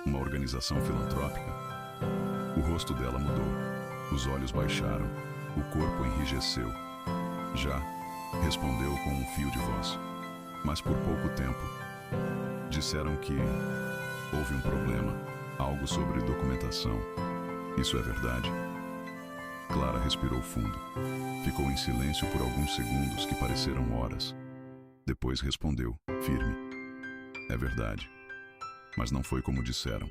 uma organização filantrópica?" O rosto dela mudou. Os olhos baixaram, o corpo enrijeceu. "Já", respondeu com um fio de voz. "Mas por pouco tempo. Disseram que houve um problema, algo sobre documentação. Isso é verdade?" Clara respirou fundo. Ficou em silêncio por alguns segundos que pareceram horas. Depois respondeu, firme: "É verdade. Mas não foi como disseram.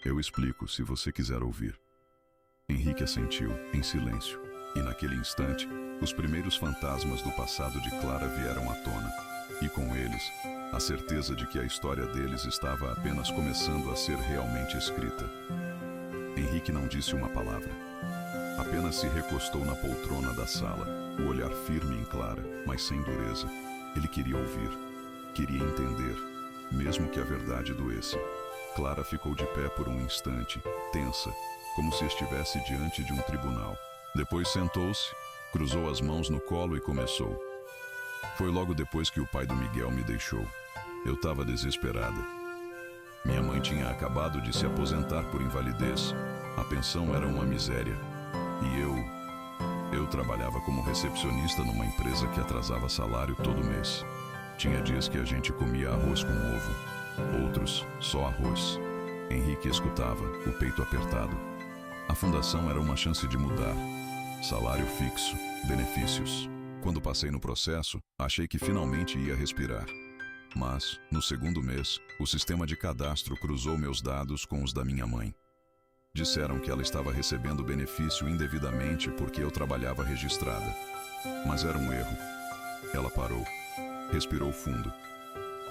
Eu explico se você quiser ouvir." Henrique assentiu, em silêncio. E naquele instante, os primeiros fantasmas do passado de Clara vieram à tona. E com eles, a certeza de que a história deles estava apenas começando a ser realmente escrita. Henrique não disse uma palavra. Apenas se recostou na poltrona da sala, o olhar firme em Clara, mas sem dureza. Ele queria ouvir, queria entender, mesmo que a verdade doesse. Clara ficou de pé por um instante, tensa, como se estivesse diante de um tribunal. Depois sentou-se, cruzou as mãos no colo e começou. "Foi logo depois que o pai do Miguel me deixou. Eu estava desesperada. Minha mãe tinha acabado de se aposentar por invalidez. A pensão era uma miséria. E eu trabalhava como recepcionista numa empresa que atrasava salário todo mês. Tinha dias que a gente comia arroz com ovo, outros só arroz." Henrique escutava, o peito apertado. A fundação era uma chance de mudar. Salário fixo, benefícios. Quando passei no processo, achei que finalmente ia respirar. Mas, no segundo mês, o sistema de cadastro cruzou meus dados com os da minha mãe. Disseram que ela estava recebendo benefício indevidamente porque eu trabalhava registrada. Mas era um erro. Ela parou. Respirou fundo.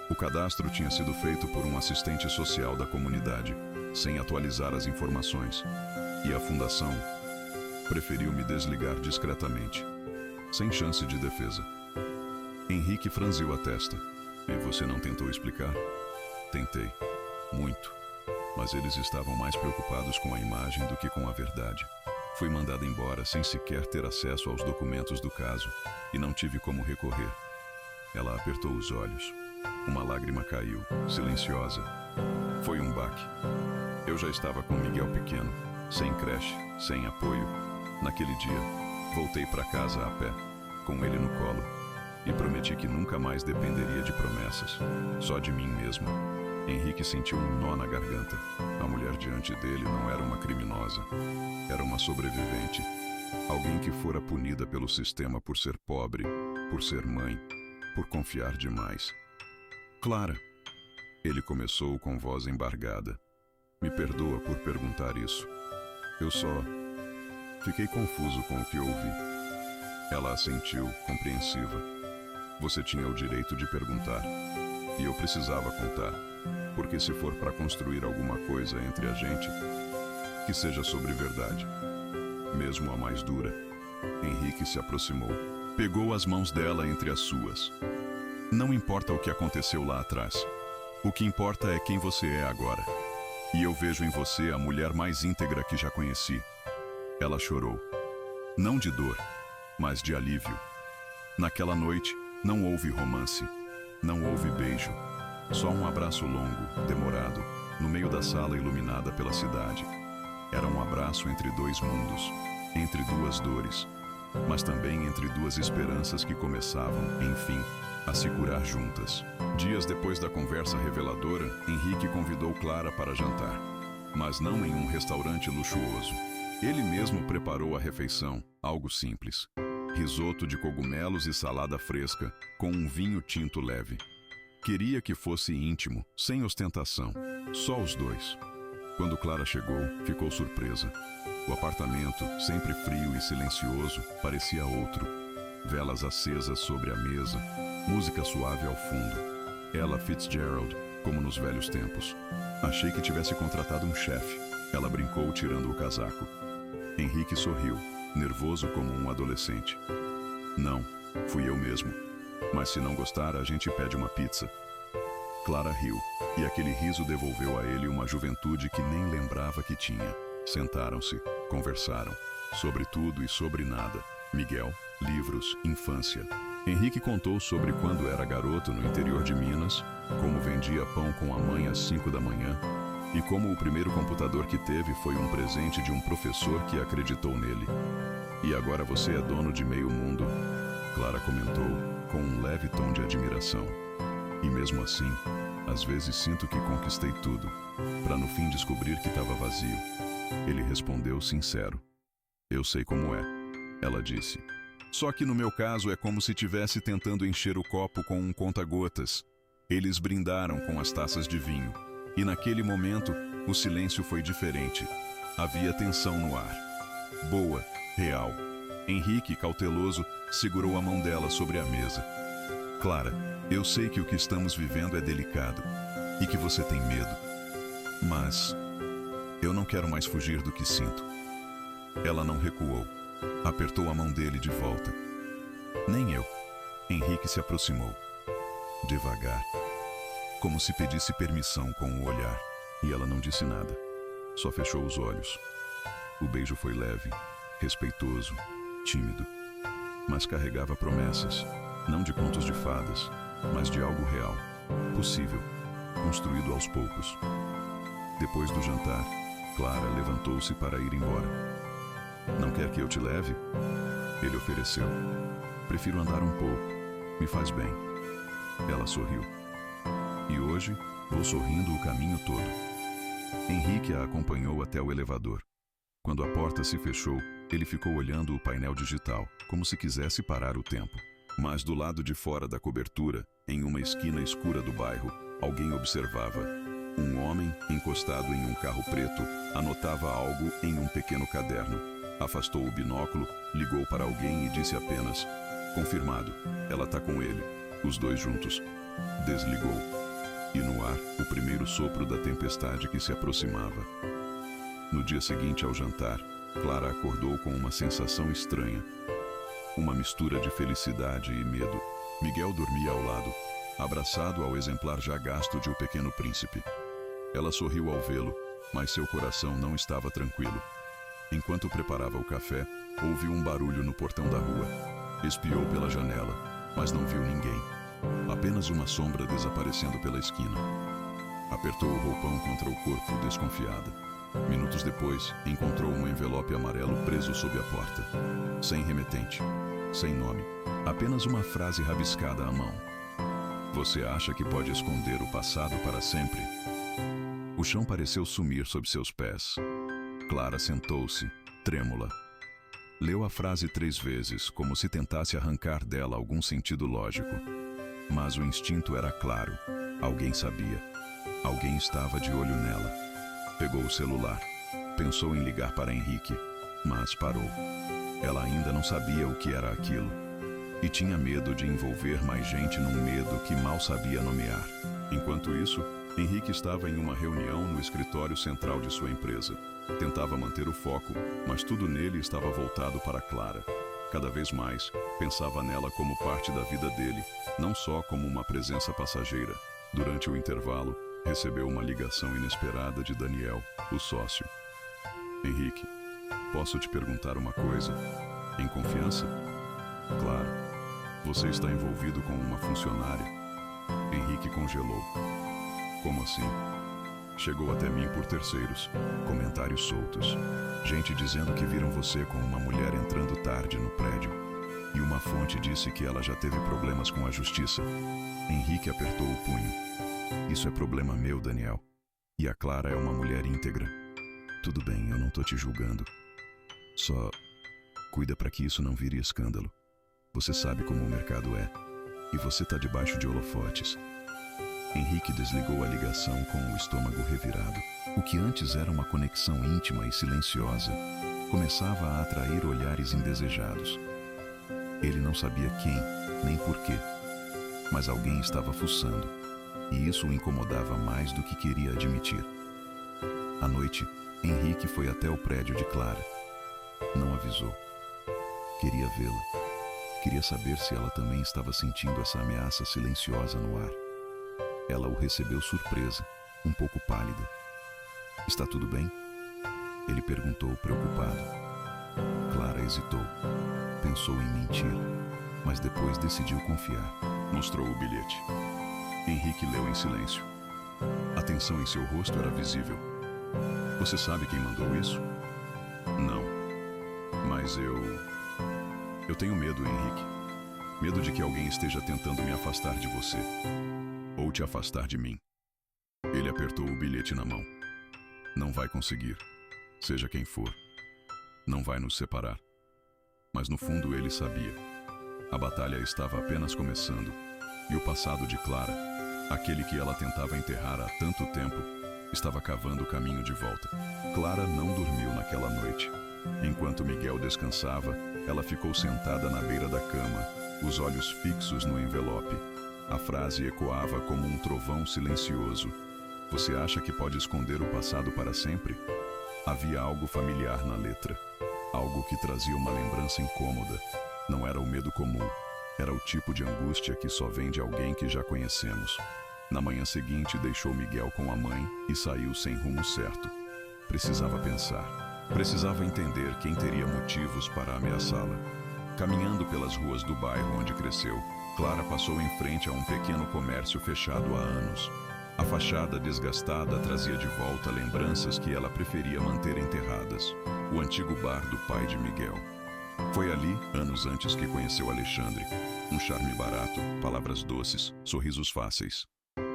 O cadastro tinha sido feito por um assistente social da comunidade, sem atualizar as informações. E a fundação preferiu me desligar discretamente, sem chance de defesa. Henrique franziu a testa. "E você não tentou explicar?" "Tentei. Muito. mas eles estavam mais preocupados com a imagem do que com a verdade. Fui mandada embora sem sequer ter acesso aos documentos do caso, e não tive como recorrer. Ela apertou os olhos. Uma lágrima caiu, silenciosa. Foi um baque. Eu já estava com Miguel pequeno, sem creche, sem apoio. Naquele dia, voltei para casa a pé, com ele no colo, e prometi que nunca mais dependeria de promessas, só de mim mesmo. Henrique sentiu um nó na garganta. A mulher diante dele não era uma criminosa, era uma sobrevivente. Alguém que fora punida pelo sistema por ser pobre, por ser mãe, por confiar demais. Clara, ele começou com voz embargada. Me perdoa por perguntar isso. Eu só fiquei confuso com o que ouvi. Ela assentiu, compreensiva. Você tinha o direito de perguntar. E eu precisava contar. Porque se for para construir alguma coisa entre a gente, que seja sobre verdade. Mesmo a mais dura. Henrique se aproximou. Pegou as mãos dela entre as suas. Não importa o que aconteceu lá atrás. O que importa é quem você é agora. E eu vejo em você a mulher mais íntegra que já conheci. Ela chorou. Não de dor, mas de alívio. Naquela noite, não houve romance. Não houve beijo. Só um abraço longo, demorado, no meio da sala iluminada pela cidade. Era um abraço entre dois mundos, entre duas dores, mas também entre duas esperanças que começavam, enfim, a se curar juntas. Dias depois da conversa reveladora, Henrique convidou Clara para jantar, mas não em um restaurante luxuoso. Ele mesmo preparou a refeição, algo simples. Risoto de cogumelos e salada fresca, com um vinho tinto leve. Queria que fosse íntimo, sem ostentação, só os dois. Quando Clara chegou, ficou surpresa. O apartamento, sempre frio e silencioso, parecia outro. Velas acesas sobre a mesa, música suave ao fundo. Ela Fitzgerald, como nos velhos tempos. Achei que tivesse contratado um chefe. Ela brincou tirando o casaco. Henrique sorriu, nervoso como um adolescente. Não, fui eu mesmo. Mas se não gostar, a gente pede uma pizza. Clara riu, e aquele riso devolveu a ele uma juventude que nem lembrava que tinha. Sentaram-se, conversaram, sobre tudo e sobre nada. Miguel, livros, infância. Henrique contou sobre quando era garoto no interior de Minas, como vendia pão com a mãe às 5 da manhã, e como o primeiro computador que teve foi um presente de um professor que acreditou nele. E agora você é dono de meio mundo, Clara comentou, com um leve tom de admiração. E mesmo assim, às vezes sinto que conquistei tudo, para no fim descobrir que estava vazio. Ele respondeu sincero. Eu sei como é, ela disse. Só que no meu caso é como se tivesse tentando encher o copo com um conta-gotas. Eles brindaram com as taças de vinho. E naquele momento, o silêncio foi diferente. Havia tensão no ar. Boa, real. Henrique, cauteloso, segurou a mão dela sobre a mesa. Clara, eu sei que o que estamos vivendo é delicado e que você tem medo. Mas eu não quero mais fugir do que sinto. Ela não recuou. Apertou a mão dele de volta. Nem eu. Henrique se aproximou. Devagar. Como se pedisse permissão com o olhar. E ela não disse nada. Só fechou os olhos. O beijo foi leve, respeitoso, tímido. Mas carregava promessas. Não de contos de fadas, mas de algo real. Possível. Construído aos poucos. Depois do jantar, Clara levantou-se para ir embora. Não quer que eu te leve? Ele ofereceu. Prefiro andar um pouco. Me faz bem. Ela sorriu. E hoje, vou sorrindo o caminho todo. Henrique a acompanhou até o elevador. Quando a porta se fechou, ele ficou olhando o painel digital, como se quisesse parar o tempo. Mas do lado de fora da cobertura, em uma esquina escura do bairro, alguém observava. Um homem, encostado em um carro preto, anotava algo em um pequeno caderno. Afastou o binóculo, ligou para alguém e disse apenas: confirmado, ela tá com ele. Os dois juntos. Desligou. E no ar, o primeiro sopro da tempestade que se aproximava. No dia seguinte ao jantar, Clara acordou com uma sensação estranha. Uma mistura de felicidade e medo. Miguel dormia ao lado, abraçado ao exemplar já gasto de O Pequeno Príncipe. Ela sorriu ao vê-lo, mas seu coração não estava tranquilo. Enquanto preparava o café, ouviu um barulho no portão da rua. Espiou pela janela, mas não viu ninguém. Apenas uma sombra desaparecendo pela esquina. Apertou o roupão contra o corpo, desconfiada. Minutos depois, encontrou um envelope amarelo preso sob a porta. Sem remetente, sem nome, apenas uma frase rabiscada à mão. Você acha que pode esconder o passado para sempre? O chão pareceu sumir sob seus pés. Clara sentou-se, trêmula. Leu a frase 3 vezes, como se tentasse arrancar dela algum sentido lógico. Mas o instinto era claro. Alguém sabia. Alguém estava de olho nela. Pegou o celular. Pensou em ligar para Henrique, mas parou. Ela ainda não sabia o que era aquilo. E tinha medo de envolver mais gente num medo que mal sabia nomear. Enquanto isso, Henrique estava em uma reunião no escritório central de sua empresa. Tentava manter o foco, mas tudo nele estava voltado para Clara. Cada vez mais, pensava nela como parte da vida dele, não só como uma presença passageira. Durante o intervalo, recebeu uma ligação inesperada de Daniel, o sócio. Henrique, posso te perguntar uma coisa? Em confiança? Claro. Você está envolvido com uma funcionária? Henrique congelou. Como assim? Chegou até mim por terceiros, comentários soltos. Gente dizendo que viram você com uma mulher entrando tarde no prédio. E uma fonte disse que ela já teve problemas com a justiça. Henrique apertou o punho. Isso é problema meu, Daniel. E a Clara é uma mulher íntegra. Tudo bem, eu não tô te julgando. Só cuida para que isso não vire escândalo. Você sabe como o mercado é. E você tá debaixo de holofotes. Henrique desligou a ligação com o estômago revirado. O que antes era uma conexão íntima e silenciosa, começava a atrair olhares indesejados. Ele não sabia quem, nem porquê, mas alguém estava fuçando, e isso o incomodava mais do que queria admitir. À noite, Henrique foi até o prédio de Clara. Não avisou. Queria vê-la. Queria saber se ela também estava sentindo essa ameaça silenciosa no ar. Ela o recebeu surpresa, um pouco pálida. Está tudo bem? Ele perguntou, preocupado. Clara hesitou. Pensou em mentir, mas depois decidiu confiar. Mostrou o bilhete. Henrique leu em silêncio. A tensão em seu rosto era visível. Você sabe quem mandou isso? Não. Mas eu tenho medo, Henrique. Medo de que alguém esteja tentando me afastar de você. Ou te afastar de mim. Ele apertou o bilhete na mão. Não vai conseguir, seja quem for. Não vai nos separar. Mas no fundo ele sabia. A batalha estava apenas começando. E o passado de Clara, aquele que ela tentava enterrar há tanto tempo, estava cavando o caminho de volta. Clara não dormiu naquela noite. Enquanto Miguel descansava, ela ficou sentada na beira da cama, os olhos fixos no envelope. A frase ecoava como um trovão silencioso. Você acha que pode esconder o passado para sempre? Havia algo familiar na letra. Algo que trazia uma lembrança incômoda. Não era o medo comum. Era o tipo de angústia que só vem de alguém que já conhecemos. Na manhã seguinte, deixou Miguel com a mãe e saiu sem rumo certo. Precisava pensar. Precisava entender quem teria motivos para ameaçá-la. Caminhando pelas ruas do bairro onde cresceu, Clara passou em frente a um pequeno comércio fechado há anos. A fachada desgastada trazia de volta lembranças que ela preferia manter enterradas. O antigo bar do pai de Miguel. Foi ali, anos antes, que conheceu Alexandre. Um charme barato, palavras doces, sorrisos fáceis.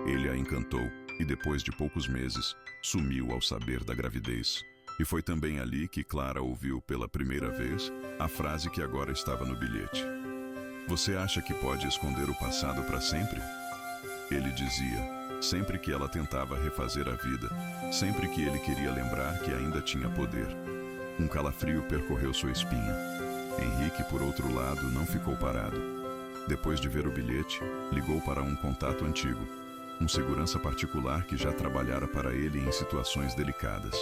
Ele a encantou e, depois de poucos meses, sumiu ao saber da gravidez. E foi também ali que Clara ouviu pela primeira vez a frase que agora estava no bilhete. Você acha que pode esconder o passado para sempre? Ele dizia, sempre que ela tentava refazer a vida, sempre que ele queria lembrar que ainda tinha poder. Um calafrio percorreu sua espinha. Henrique, por outro lado, não ficou parado. Depois de ver o bilhete, ligou para um contato antigo, um segurança particular que já trabalhara para ele em situações delicadas.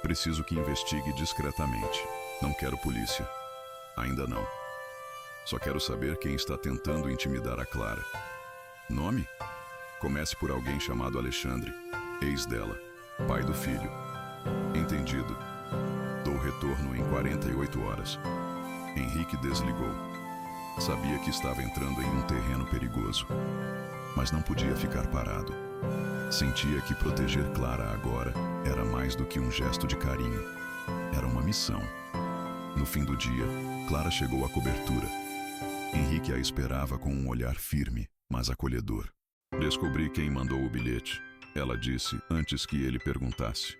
Preciso que investigue discretamente. Não quero polícia. Ainda não. Só quero saber quem está tentando intimidar a Clara. Nome? Comece por alguém chamado Alexandre, ex dela, pai do filho. Entendido. Dou retorno em 48 horas. Henrique desligou. Sabia que estava entrando em um terreno perigoso, mas não podia ficar parado. Sentia que proteger Clara agora era mais do que um gesto de carinho. Era uma missão. No fim do dia, Clara chegou à cobertura. Henrique a esperava com um olhar firme, mas acolhedor. Descobri quem mandou o bilhete, ela disse antes que ele perguntasse.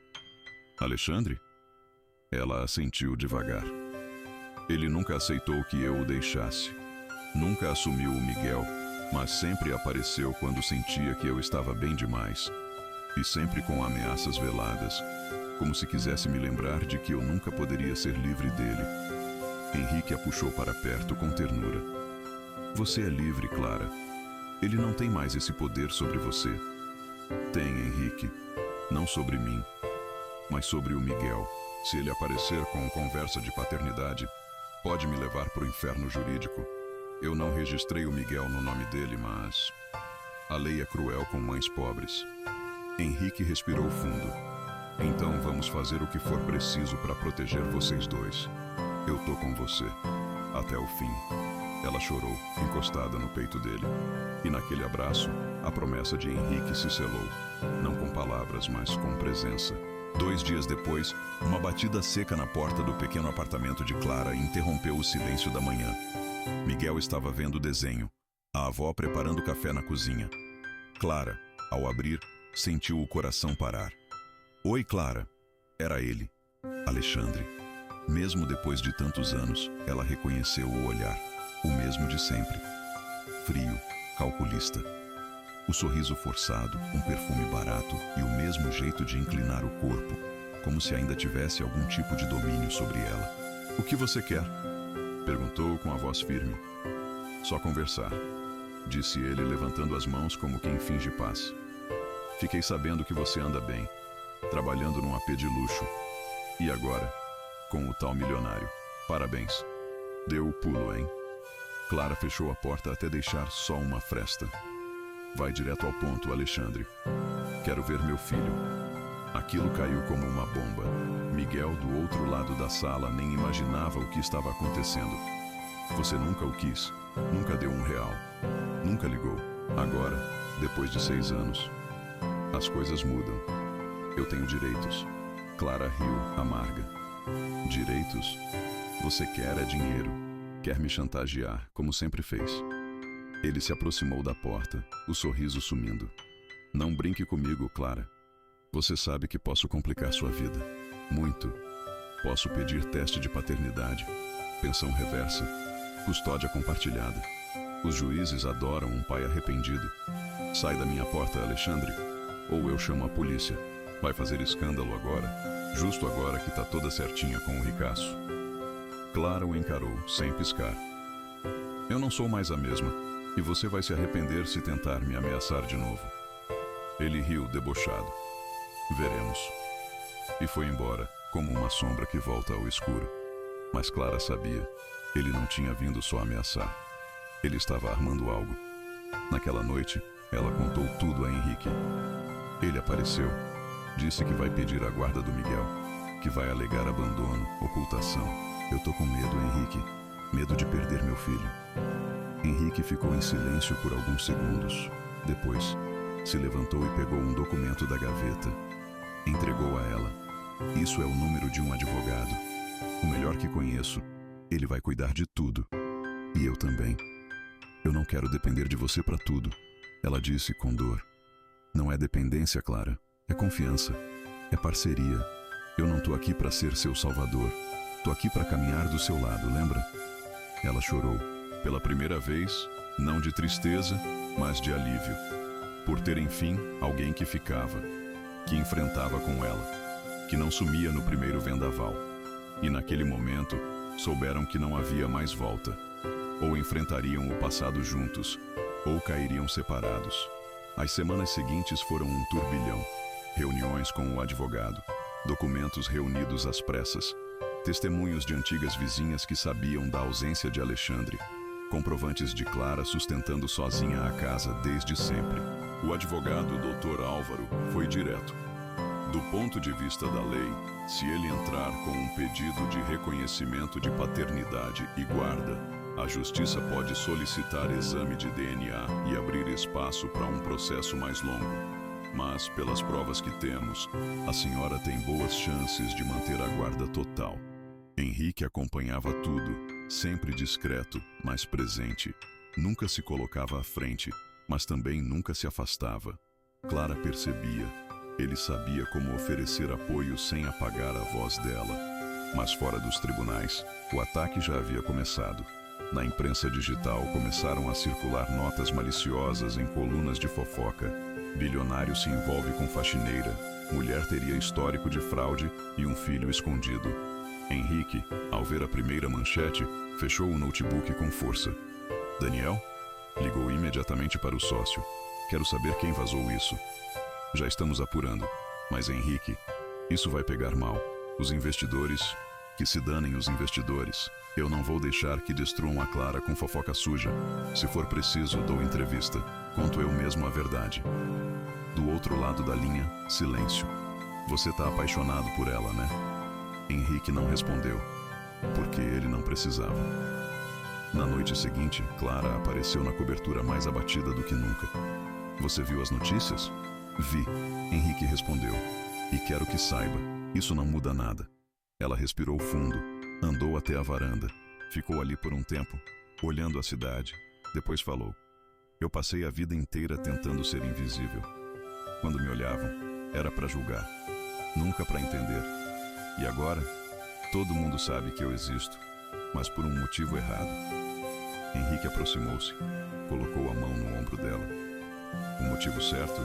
Alexandre? Ela assentiu devagar. Ele nunca aceitou que eu o deixasse. Nunca assumiu o Miguel, mas sempre apareceu quando sentia que eu estava bem demais. E sempre com ameaças veladas, como se quisesse me lembrar de que eu nunca poderia ser livre dele. Henrique a puxou para perto com ternura. Você é livre, Clara. Ele não tem mais esse poder sobre você. Tem, Henrique. Não sobre mim, mas sobre o Miguel. Se ele aparecer com conversa de paternidade, pode me levar para o inferno jurídico. Eu não registrei o Miguel no nome dele, mas... a lei é cruel com mães pobres. Henrique respirou fundo. Então vamos fazer o que for preciso para proteger vocês dois. Eu tô com você. Até o fim. Ela chorou, encostada no peito dele. E naquele abraço, a promessa de Henrique se selou. Não com palavras, mas com presença. 2 dias depois, uma batida seca na porta do pequeno apartamento de Clara interrompeu o silêncio da manhã. Miguel estava vendo o desenho, a avó preparando café na cozinha. Clara, ao abrir, sentiu o coração parar. Oi, Clara. Era ele, Alexandre. Mesmo depois de tantos anos, ela reconheceu o olhar, o mesmo de sempre. Frio, calculista. O sorriso forçado, um perfume barato e o mesmo jeito de inclinar o corpo, como se ainda tivesse algum tipo de domínio sobre ela. O que você quer? Perguntou com a voz firme. Só conversar, disse ele levantando as mãos como quem finge paz. Fiquei sabendo que você anda bem, trabalhando num AP de luxo. E agora, com o tal milionário. Parabéns. Deu o pulo, hein? Clara fechou a porta até deixar só uma fresta. Vai direto ao ponto, Alexandre. Quero ver meu filho. Aquilo caiu como uma bomba. Miguel, do outro lado da sala, nem imaginava o que estava acontecendo. Você nunca o quis, nunca deu R$1, nunca ligou. Agora, depois de 6 anos, as coisas mudam. Eu tenho direitos. Clara riu, amarga. Direitos? Você quer é dinheiro. Quer me chantagear, como sempre fez. Ele se aproximou da porta, o sorriso sumindo. Não brinque comigo, Clara. Você sabe que posso complicar sua vida. Muito. Posso pedir teste de paternidade, pensão reversa, custódia compartilhada. Os juízes adoram um pai arrependido. Sai da minha porta, Alexandre, ou eu chamo a polícia. Vai fazer escândalo agora, justo agora que tá toda certinha com o ricaço. Clara o encarou, sem piscar. Eu não sou mais a mesma, e você vai se arrepender se tentar me ameaçar de novo. Ele riu, debochado. Veremos. E foi embora, como uma sombra que volta ao escuro. Mas Clara sabia, ele não tinha vindo só ameaçar. Ele estava armando algo. Naquela noite, ela contou tudo a Henrique. Ele apareceu, disse que vai pedir a guarda do Miguel, que vai alegar abandono, ocultação. Eu tô com medo, Henrique. Medo de perder meu filho. Henrique ficou em silêncio por alguns segundos. Depois, se levantou e pegou um documento da gaveta. Entregou a ela. Isso é o número de um advogado. O melhor que conheço. Ele vai cuidar de tudo. E eu também. Eu não quero depender de você para tudo. Ela disse com dor. Não é dependência, Clara. É confiança. É parceria. Eu não tô aqui para ser seu salvador. Tô aqui para caminhar do seu lado, lembra? Ela chorou. Pela primeira vez, não de tristeza, mas de alívio. Por ter, enfim, alguém que ficava, que enfrentava com ela, que não sumia no primeiro vendaval. E naquele momento, souberam que não havia mais volta. Ou enfrentariam o passado juntos, ou cairiam separados. As semanas seguintes foram um turbilhão. Reuniões com o advogado, documentos reunidos às pressas, testemunhos de antigas vizinhas que sabiam da ausência de Alexandre, comprovantes de Clara sustentando sozinha a casa desde sempre. O advogado, Dr. Álvaro, foi direto. Do ponto de vista da lei, se ele entrar com um pedido de reconhecimento de paternidade e guarda, a justiça pode solicitar exame de DNA e abrir espaço para um processo mais longo. Mas, pelas provas que temos, a senhora tem boas chances de manter a guarda total. Henrique acompanhava tudo, sempre discreto, mas presente. Nunca se colocava à frente, mas também nunca se afastava. Clara percebia. Ele sabia como oferecer apoio sem apagar a voz dela. Mas fora dos tribunais, o ataque já havia começado. Na imprensa digital começaram a circular notas maliciosas em colunas de fofoca. Bilionário se envolve com faxineira. Mulher teria histórico de fraude e um filho escondido. Henrique, ao ver a primeira manchete, fechou o notebook com força. Daniel? Ligou imediatamente para o sócio. Quero saber quem vazou isso. Já estamos apurando. Mas Henrique, isso vai pegar mal. Os investidores... Que se danem os investidores. Eu não vou deixar que destruam a Clara com fofoca suja. Se for preciso, dou entrevista. Conto eu mesmo a verdade. Do outro lado da linha, silêncio. Você tá apaixonado por ela, né? Henrique não respondeu. Porque ele não precisava. Na noite seguinte, Clara apareceu na cobertura mais abatida do que nunca. Você viu as notícias? Vi. Henrique respondeu. E quero que saiba, isso não muda nada. Ela respirou fundo, andou até a varanda, ficou ali por um tempo, olhando a cidade. Depois falou: eu passei a vida inteira tentando ser invisível. Quando me olhavam, era para julgar, nunca para entender. E agora, todo mundo sabe que eu existo, mas por um motivo errado. Henrique aproximou-se, colocou a mão no ombro dela. O motivo certo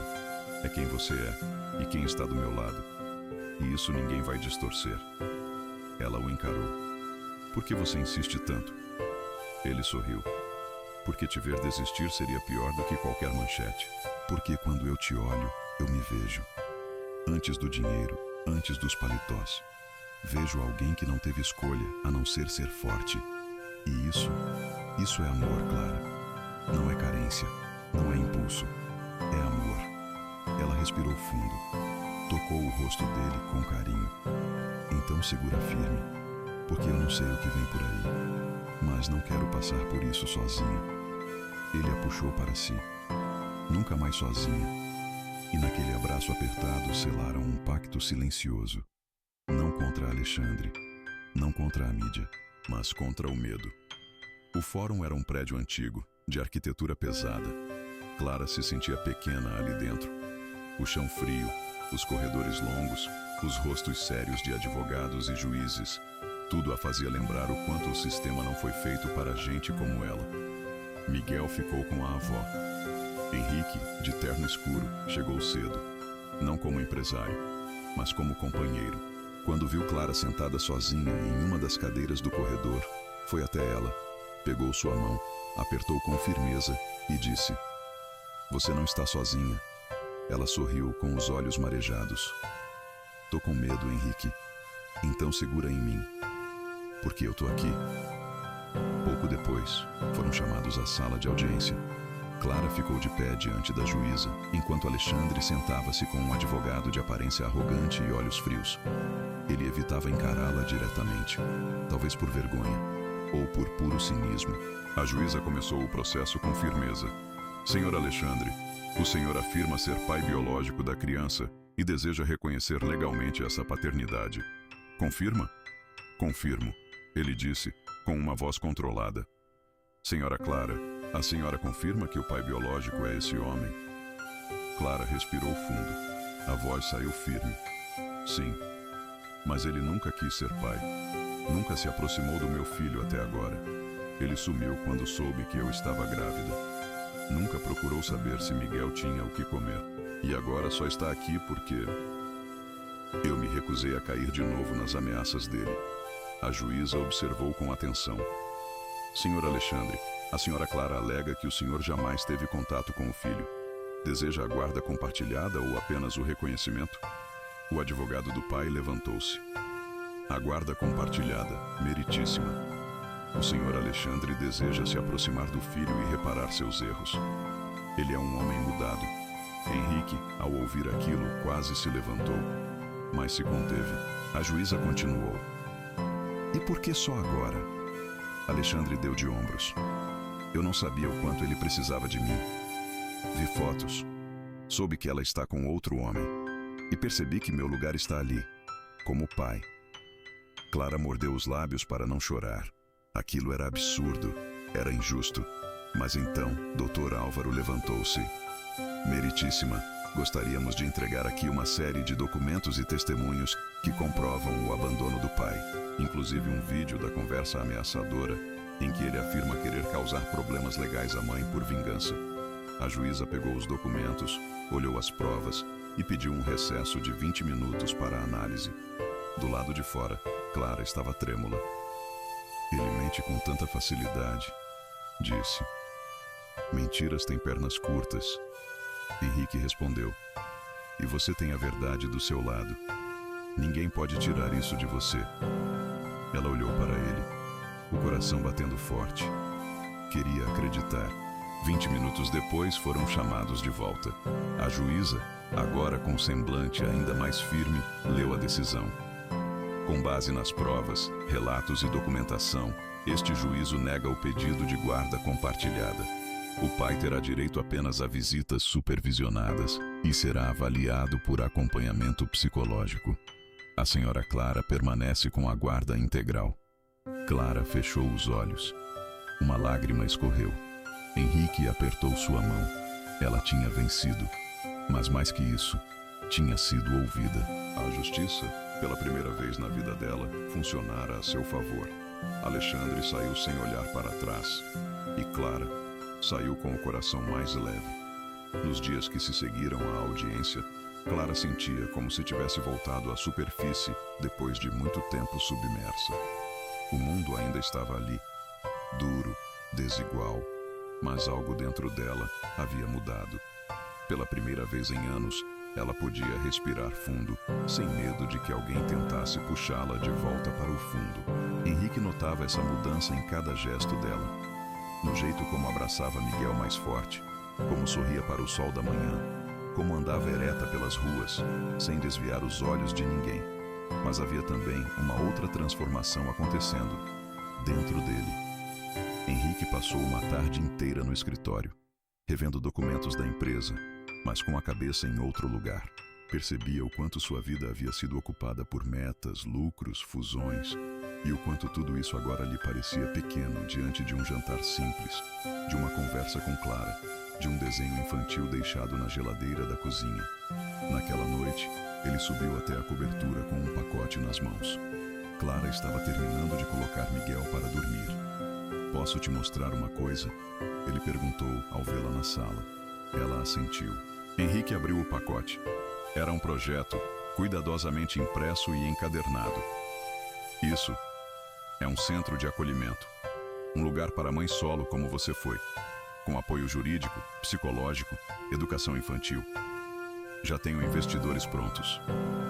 é quem você é e quem está do meu lado. E isso ninguém vai distorcer. Ela o encarou. Por que você insiste tanto? Ele sorriu. Porque te ver desistir seria pior do que qualquer manchete. Porque quando eu te olho, eu me vejo. Antes do dinheiro, antes dos paletós. Vejo alguém que não teve escolha a não ser forte. E isso é amor, Clara. Não é carência, não é impulso. É amor. Ela respirou fundo. Tocou o rosto dele com carinho. Então segura firme, porque eu não sei o que vem por aí, mas não quero passar por isso sozinha. Ele a puxou para si, nunca mais sozinha, e naquele abraço apertado selaram um pacto silencioso. Não contra Alexandre, não contra a mídia, mas contra o medo. O fórum era um prédio antigo, de arquitetura pesada. Clara se sentia pequena ali dentro. O chão frio, os corredores longos, os rostos sérios de advogados e juízes, tudo a fazia lembrar o quanto o sistema não foi feito para gente como ela. Miguel ficou com a avó. Henrique, de terno escuro, chegou cedo, não como empresário, mas como companheiro. Quando viu Clara sentada sozinha em uma das cadeiras do corredor, foi até ela, pegou sua mão, apertou com firmeza e disse: você não está sozinha. Ela sorriu com os olhos marejados. Tô com medo, Henrique. Então segura em mim. Porque eu tô aqui. Pouco depois, foram chamados à sala de audiência. Clara ficou de pé diante da juíza, enquanto Alexandre sentava-se com um advogado de aparência arrogante e olhos frios. Ele evitava encará-la diretamente, talvez por vergonha, ou por puro cinismo. A juíza começou o processo com firmeza. Senhor Alexandre, o senhor afirma ser pai biológico da criança e deseja reconhecer legalmente essa paternidade. Confirma? Confirmo, ele disse, com uma voz controlada. Senhora Clara, a senhora confirma que o pai biológico é esse homem? Clara respirou fundo. A voz saiu firme. Sim, mas ele nunca quis ser pai. Nunca se aproximou do meu filho até agora. Ele sumiu quando soube que eu estava grávida. Nunca procurou saber se Miguel tinha o que comer. E agora só está aqui porque eu me recusei a cair de novo nas ameaças dele. A juíza observou com atenção. Senhor Alexandre, a senhora Clara alega que o senhor jamais teve contato com o filho. Deseja a guarda compartilhada ou apenas o reconhecimento? O advogado do pai levantou-se. A guarda compartilhada, meritíssima. O senhor Alexandre deseja se aproximar do filho e reparar seus erros. Ele é um homem mudado. Henrique, ao ouvir aquilo, quase se levantou. mas se conteve. A juíza continuou. E por que só agora? Alexandre deu de ombros. Eu não sabia o quanto ele precisava de mim. Vi fotos. Soube que ela está com outro homem. E percebi que meu lugar está ali, como pai. Clara mordeu os lábios para não chorar. Aquilo era absurdo, era injusto. Mas então, Dr. Álvaro levantou-se. Meritíssima, gostaríamos de entregar aqui uma série de documentos e testemunhos que comprovam o abandono do pai, inclusive um vídeo da conversa ameaçadora em que ele afirma querer causar problemas legais à mãe por vingança. A juíza pegou os documentos, olhou as provas e pediu um recesso de 20 minutos para a análise. Do lado de fora, Clara estava trêmula. Ele mente com tanta facilidade, disse. Mentiras têm pernas curtas. Henrique respondeu. E você tem a verdade do seu lado. Ninguém pode tirar isso de você. Ela olhou para ele, o coração batendo forte. Queria acreditar. 20 minutos depois foram chamados de volta. A juíza, agora com um semblante ainda mais firme, leu a decisão. Com base nas provas, relatos e documentação, este juízo nega o pedido de guarda compartilhada. O pai terá direito apenas a visitas supervisionadas e será avaliado por acompanhamento psicológico. A senhora Clara permanece com a guarda integral. Clara fechou os olhos. Uma lágrima escorreu. Henrique apertou sua mão. Ela tinha vencido. Mas mais que isso, tinha sido ouvida. A justiça, pela primeira vez na vida dela, funcionara a seu favor. Alexandre saiu sem olhar para trás. E Clara saiu com o coração mais leve. Nos dias que se seguiram à audiência, Clara sentia como se tivesse voltado à superfície depois de muito tempo submersa. O mundo ainda estava ali, duro, desigual, mas algo dentro dela havia mudado. Pela primeira vez em anos, ela podia respirar fundo, sem medo de que alguém tentasse puxá-la de volta para o fundo. Henrique notava essa mudança em cada gesto dela. No jeito como abraçava Miguel mais forte, como sorria para o sol da manhã, como andava ereta pelas ruas, sem desviar os olhos de ninguém. Mas havia também uma outra transformação acontecendo, dentro dele. Henrique passou uma tarde inteira no escritório, revendo documentos da empresa, mas com a cabeça em outro lugar. Percebia o quanto sua vida havia sido ocupada por metas, lucros, fusões, e o quanto tudo isso agora lhe parecia pequeno diante de um jantar simples, de uma conversa com Clara, de um desenho infantil deixado na geladeira da cozinha. Naquela noite, ele subiu até a cobertura com um pacote nas mãos. Clara estava terminando de colocar Miguel para dormir. Posso te mostrar uma coisa? Ele perguntou ao vê-la na sala. Ela assentiu. Henrique abriu o pacote. Era um projeto cuidadosamente impresso e encadernado. Isso é um centro de acolhimento. Um lugar para mãe solo como você foi. Com apoio jurídico, psicológico, educação infantil. Já tenho investidores prontos.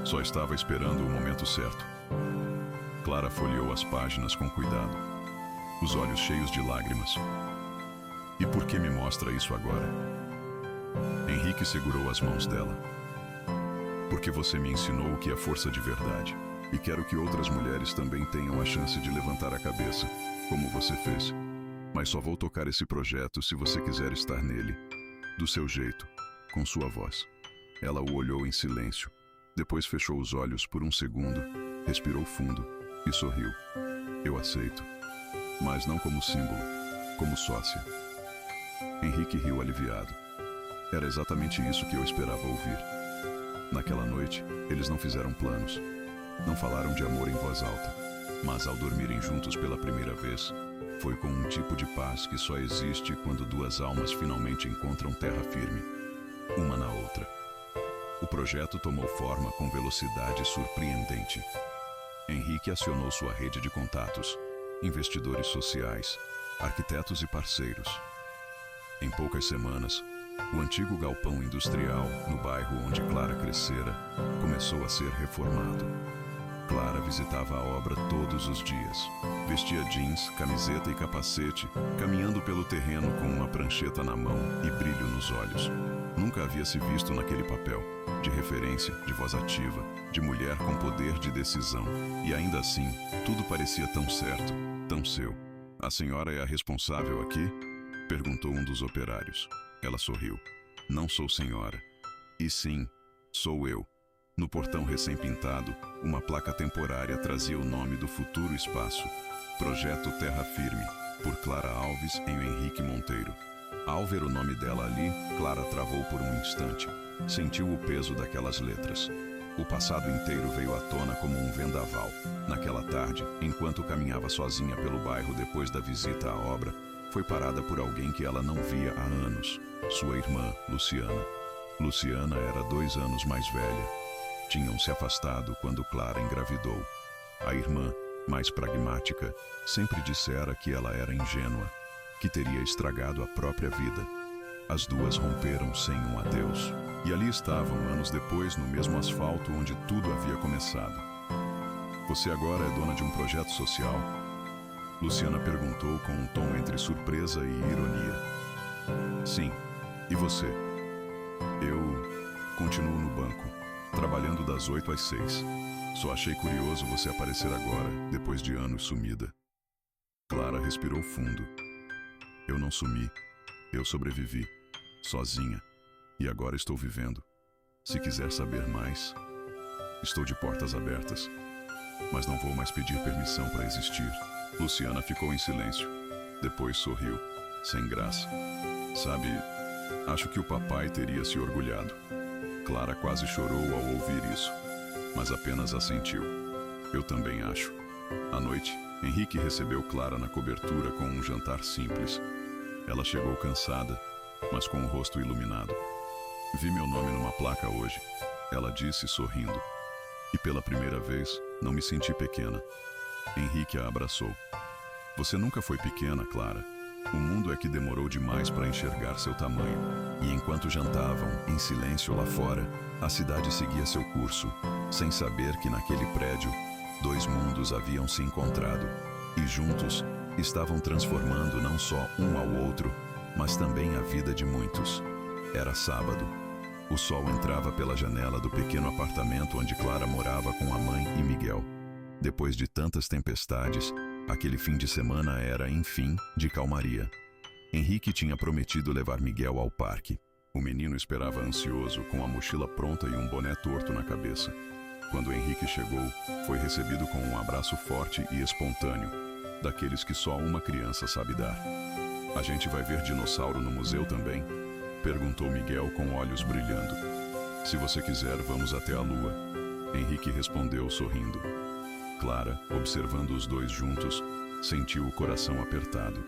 Só estava esperando o momento certo. Clara folheou as páginas com cuidado, os olhos cheios de lágrimas. E por que me mostra isso agora? Henrique segurou as mãos dela. Porque você me ensinou o que é força de verdade. E quero que outras mulheres também tenham a chance de levantar a cabeça, como você fez. Mas só vou tocar esse projeto se você quiser estar nele, do seu jeito, com sua voz. Ela o olhou em silêncio. Depois fechou os olhos por um segundo, respirou fundo e sorriu. Eu aceito. Mas não como símbolo, como sócia. Henrique riu aliviado. Era exatamente isso que eu esperava ouvir. Naquela noite, eles não fizeram planos. Não falaram de amor em voz alta. Mas ao dormirem juntos pela primeira vez, foi com um tipo de paz que só existe quando duas almas finalmente encontram terra firme, uma na outra. O projeto tomou forma com velocidade surpreendente. Henrique acionou sua rede de contatos, investidores sociais, arquitetos e parceiros. Em poucas semanas, o antigo galpão industrial, no bairro onde Clara crescera, começou a ser reformado. Clara visitava a obra todos os dias. Vestia jeans, camiseta e capacete, caminhando pelo terreno com uma prancheta na mão e brilho nos olhos. Nunca havia se visto naquele papel. de referência, de voz ativa, de mulher com poder de decisão. E ainda assim, tudo parecia tão certo, tão seu. A senhora é a responsável aqui? Perguntou um dos operários. Ela sorriu. Não sou senhora. E sim, sou eu. No portão recém-pintado, uma placa temporária trazia o nome do futuro espaço. Projeto Terra Firme, por Clara Alves e Henrique Monteiro. Ao ver o nome dela ali, Clara travou por um instante. Sentiu o peso daquelas letras. O passado inteiro veio à tona como um vendaval. Naquela tarde, enquanto caminhava sozinha pelo bairro depois da visita à obra, foi parada por alguém que ela não via há anos. Sua irmã, Luciana. Luciana era 2 anos mais velha. Tinham se afastado quando Clara engravidou. A irmã, mais pragmática, sempre dissera que ela era ingênua, que teria estragado a própria vida. As duas romperam sem um adeus. E ali estavam, anos depois, no mesmo asfalto onde tudo havia começado. Você agora é dona de um projeto social? Luciana perguntou com um tom entre surpresa e ironia. Sim. E você? Eu continuo no banco, trabalhando das 8 às 6. Só achei curioso você aparecer agora, depois de anos sumida. Clara respirou fundo. Eu não sumi. Eu sobrevivi, sozinha. E agora estou vivendo. Se quiser saber mais, estou de portas abertas. Mas não vou mais pedir permissão para existir. Luciana ficou em silêncio. Depois sorriu, sem graça. Sabe, acho que o papai teria se orgulhado. Clara quase chorou ao ouvir isso, mas apenas assentiu. Eu também acho. À noite, Henrique recebeu Clara na cobertura com um jantar simples. Ela chegou cansada, mas com o rosto iluminado. Vi meu nome numa placa hoje, ela disse sorrindo. E pela primeira vez, não me senti pequena. Henrique a abraçou. Você nunca foi pequena, Clara. O mundo é que demorou demais para enxergar seu tamanho. E enquanto jantavam, em silêncio lá fora, a cidade seguia seu curso, sem saber que naquele prédio, 2 mundos haviam se encontrado. E juntos, estavam transformando não só um ao outro, mas também a vida de muitos. Era sábado. O sol entrava pela janela do pequeno apartamento onde Clara morava com a mãe e Miguel. Depois de tantas tempestades, aquele fim de semana era, enfim, de calmaria. Henrique tinha prometido levar Miguel ao parque. O menino esperava ansioso, com a mochila pronta e um boné torto na cabeça. Quando Henrique chegou, foi recebido com um abraço forte e espontâneo, daqueles que só uma criança sabe dar. A gente vai ver dinossauro no museu também? Perguntou Miguel com olhos brilhando. Se você quiser, vamos até a lua. Henrique respondeu sorrindo. Clara, observando os dois juntos, sentiu o coração apertado.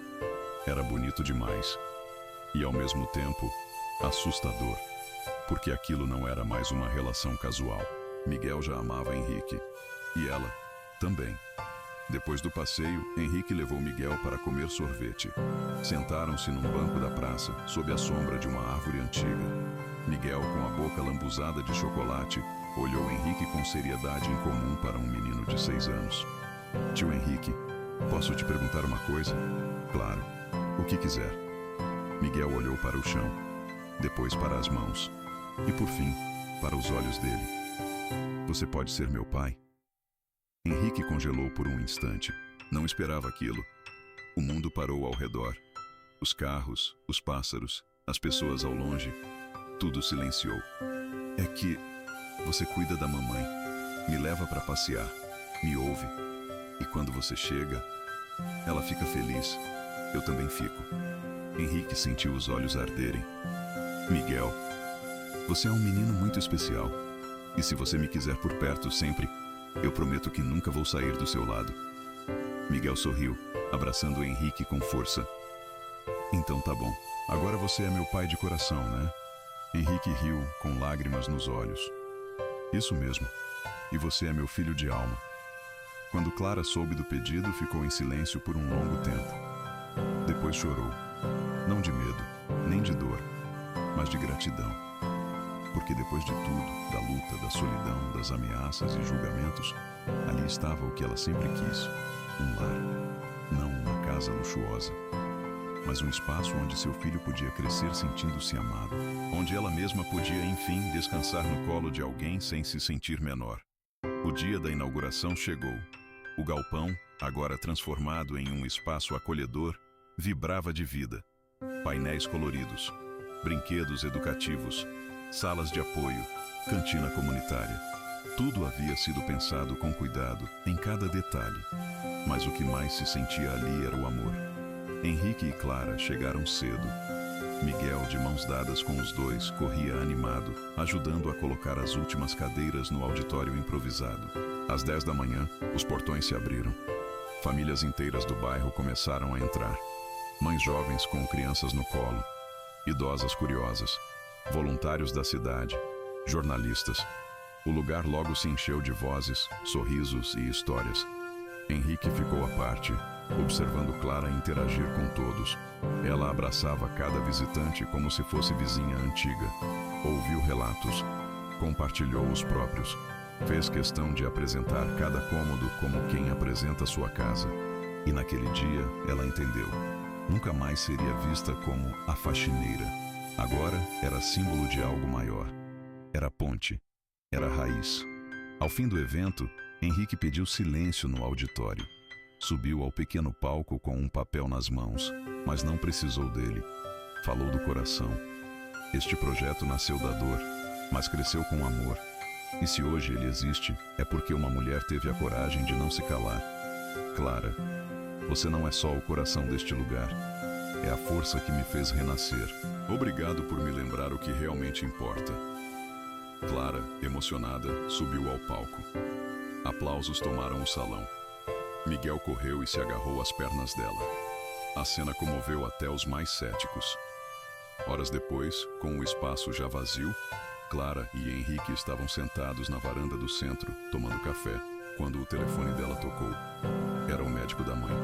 Era bonito demais. E ao mesmo tempo, assustador. Porque aquilo não era mais uma relação casual. Miguel já amava Henrique. E ela também. Depois do passeio, Henrique levou Miguel para comer sorvete. Sentaram-se num banco da praça, sob a sombra de uma árvore antiga. Miguel, com a boca lambuzada de chocolate, olhou Henrique com seriedade incomum para um menino de 6 anos. Tio Henrique, posso te perguntar uma coisa? Claro, o que quiser. Miguel olhou para o chão, depois para as mãos, e por fim, para os olhos dele. Você pode ser meu pai? Henrique congelou por um instante. Não esperava aquilo. O mundo parou ao redor. Os carros, os pássaros, as pessoas ao longe. Tudo silenciou. É que você cuida da mamãe, me leva para passear, me ouve. E quando você chega, ela fica feliz. Eu também fico. Henrique sentiu os olhos arderem. Miguel, você é um menino muito especial. E se você me quiser por perto sempre, eu prometo que nunca vou sair do seu lado. Miguel sorriu, abraçando Henrique com força. Então tá bom. Agora você é meu pai de coração, né? Henrique riu, com lágrimas nos olhos. Isso mesmo. E você é meu filho de alma. Quando Clara soube do pedido, ficou em silêncio por um longo tempo. Depois chorou. Não de medo, nem de dor, mas de gratidão. Porque depois de tudo, da luta, da solidão, das ameaças e julgamentos, ali estava o que ela sempre quis. Um lar, não uma casa luxuosa. mas um espaço onde seu filho podia crescer sentindo-se amado, onde ela mesma podia, enfim, descansar no colo de alguém sem se sentir menor. O dia da inauguração chegou. O galpão, agora transformado em um espaço acolhedor, vibrava de vida. Painéis coloridos, brinquedos educativos, salas de apoio, cantina comunitária. Tudo havia sido pensado com cuidado, em cada detalhe. Mas o que mais se sentia ali era o amor. Henrique e Clara chegaram cedo. Miguel, de mãos dadas com os dois, corria animado, ajudando a colocar as últimas cadeiras no auditório improvisado. Às 10 da manhã, os portões se abriram. Famílias inteiras do bairro começaram a entrar. Mães jovens com crianças no colo, idosas curiosas, voluntários da cidade, jornalistas. O lugar logo se encheu de vozes, sorrisos e histórias. Henrique ficou à parte, observando Clara interagir com todos. Ela abraçava cada visitante como se fosse vizinha antiga. Ouviu relatos, compartilhou os próprios. Fez questão de apresentar cada cômodo como quem apresenta sua casa. E naquele dia, ela entendeu. Nunca mais seria vista como a faxineira. Agora era símbolo de algo maior. Era ponte. Era raiz. Ao fim do evento, Henrique pediu silêncio no auditório. Subiu ao pequeno palco com um papel nas mãos, mas não precisou dele. Falou do coração. Este projeto nasceu da dor, mas cresceu com amor. E se hoje ele existe, é porque uma mulher teve a coragem de não se calar. Clara, você não é só o coração deste lugar. É a força que me fez renascer. Obrigado por me lembrar o que realmente importa. Clara, emocionada, subiu ao palco. Aplausos tomaram o salão. Miguel correu e se agarrou às pernas dela. A cena comoveu até os mais céticos. Horas depois, com o espaço já vazio, Clara e Henrique estavam sentados na varanda do centro, tomando café, quando o telefone dela tocou. Era o médico da mãe.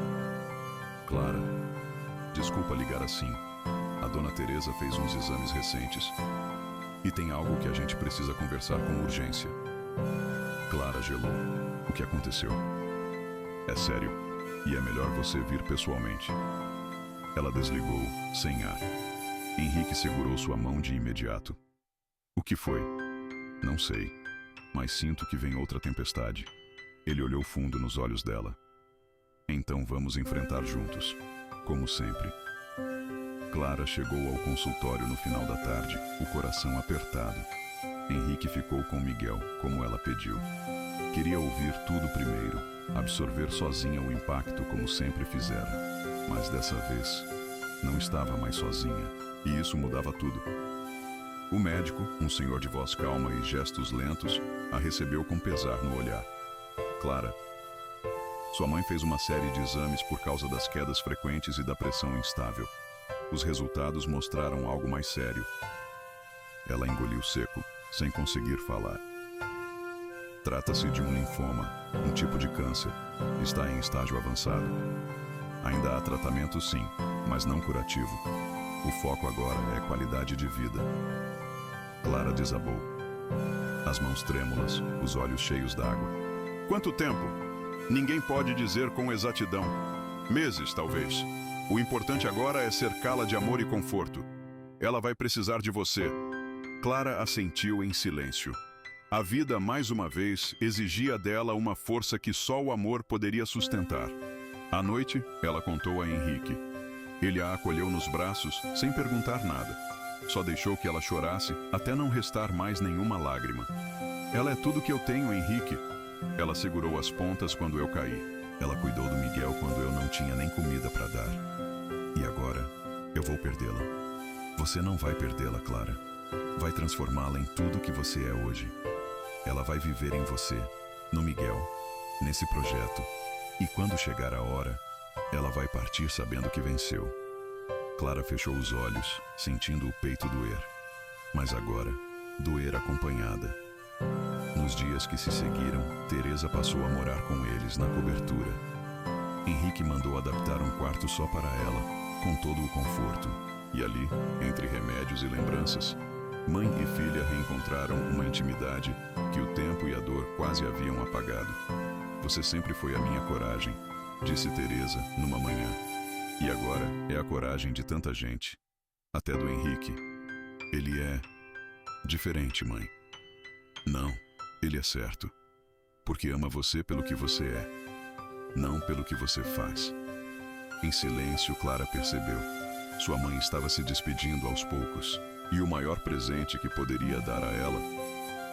Clara, desculpa ligar assim. A dona Teresa fez uns exames recentes. E tem algo que a gente precisa conversar com urgência. Clara gelou. O que aconteceu? É sério, e é melhor você vir pessoalmente. Ela desligou, sem ar. Henrique segurou sua mão de imediato. O que foi? Não sei, mas sinto que vem outra tempestade. Ele olhou fundo nos olhos dela. Então vamos enfrentar juntos, como sempre. Clara chegou ao consultório no final da tarde, o coração apertado. Henrique ficou com Miguel, como ela pediu. Queria ouvir tudo primeiro, absorver sozinha o impacto como sempre fizera. Mas dessa vez, não estava mais sozinha, e isso mudava tudo. O médico, um senhor de voz calma e gestos lentos, a recebeu com pesar no olhar. Clara, sua mãe fez uma série de exames por causa das quedas frequentes e da pressão instável. Os resultados mostraram algo mais sério. Ela engoliu seco, sem conseguir falar. Trata-se de um linfoma, um tipo de câncer. Está em estágio avançado. Ainda há tratamento sim, mas não curativo. O foco agora é qualidade de vida. Clara desabou. As mãos trêmulas, os olhos cheios d'água. Quanto tempo? Ninguém pode dizer com exatidão. Meses, talvez. O importante agora é cercá-la de amor e conforto. Ela vai precisar de você. Clara assentiu em silêncio. A vida, mais uma vez, exigia dela uma força que só o amor poderia sustentar. À noite, ela contou a Henrique. Ele a acolheu nos braços, sem perguntar nada. Só deixou que ela chorasse, até não restar mais nenhuma lágrima. Ela é tudo que eu tenho, Henrique. Ela segurou as pontas quando eu caí. Ela cuidou do Miguel quando eu não tinha nem comida para dar. E agora, eu vou perdê-la. Você não vai perdê-la, Clara. Vai transformá-la em tudo que você é hoje. Ela vai viver em você, no Miguel, nesse projeto. E quando chegar a hora, ela vai partir sabendo que venceu. Clara fechou os olhos, sentindo o peito doer. Mas agora, doer acompanhada. Nos dias que se seguiram, Teresa passou a morar com eles na cobertura. Henrique mandou adaptar um quarto só para ela, com todo o conforto. E ali, entre remédios e lembranças, mãe e filha reencontraram uma intimidade que o tempo e a dor quase haviam apagado. Você sempre foi a minha coragem, disse Teresa numa manhã. E agora é a coragem de tanta gente, até do Henrique. Ele é diferente, mãe. Não, ele é certo. Porque ama você pelo que você é, não pelo que você faz. Em silêncio, Clara percebeu. Sua mãe estava se despedindo aos poucos, e o maior presente que poderia dar a ela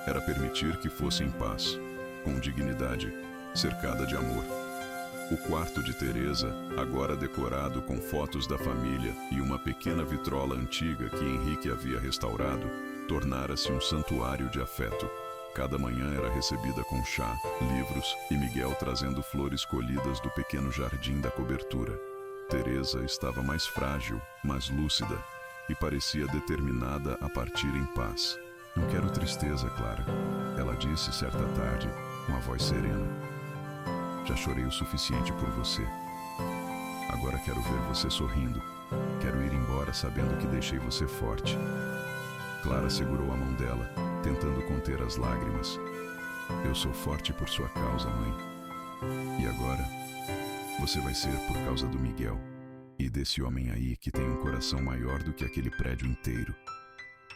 era permitir que fosse em paz, com dignidade, cercada de amor. O quarto de Teresa, agora decorado com fotos da família e uma pequena vitrola antiga que Henrique havia restaurado, tornara-se um santuário de afeto. Cada manhã era recebida com chá, livros e Miguel trazendo flores colhidas do pequeno jardim da cobertura. Teresa estava mais frágil, mais lúcida e parecia determinada a partir em paz. Não quero tristeza, Clara, ela disse certa tarde, com a voz serena. Já chorei o suficiente por você. Agora quero ver você sorrindo. Quero ir embora sabendo que deixei você forte. Clara segurou a mão dela, tentando conter as lágrimas. Eu sou forte por sua causa, mãe. E agora, você vai ser por causa do Miguel e desse homem aí que tem um coração maior do que aquele prédio inteiro.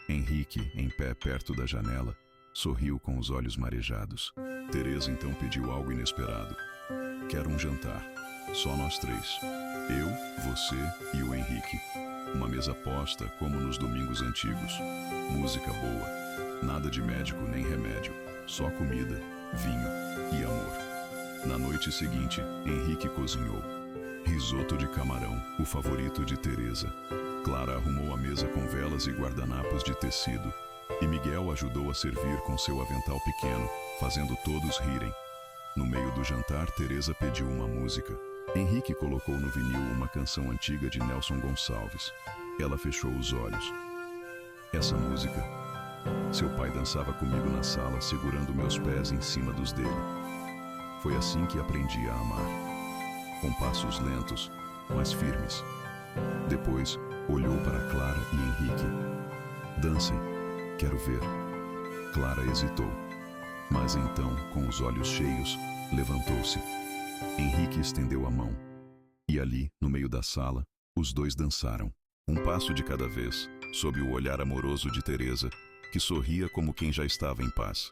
Henrique, em pé perto da janela, sorriu com os olhos marejados. Teresa então pediu algo inesperado. Quero um jantar, só nós três. Eu, você e o Henrique. Uma mesa posta como nos domingos antigos. Música boa. Nada de médico nem remédio. Só comida, vinho e amor. Na noite seguinte, Henrique cozinhou. Risoto de camarão, o favorito de Teresa. Clara arrumou a mesa com velas e guardanapos de tecido. E Miguel ajudou a servir com seu avental pequeno, fazendo todos rirem. No meio do jantar, Teresa pediu uma música. Henrique colocou no vinil uma canção antiga de Nelson Gonçalves. Ela fechou os olhos. Essa música, seu pai dançava comigo na sala, segurando meus pés em cima dos dele. Foi assim que aprendi a amar. Com passos lentos, mas firmes. Depois, olhou para Clara e Henrique. Dancem, quero ver. Clara hesitou. Mas então, com os olhos cheios, levantou-se. Henrique estendeu a mão. E ali, no meio da sala, os dois dançaram. Um passo de cada vez, sob o olhar amoroso de Teresa, que sorria como quem já estava em paz.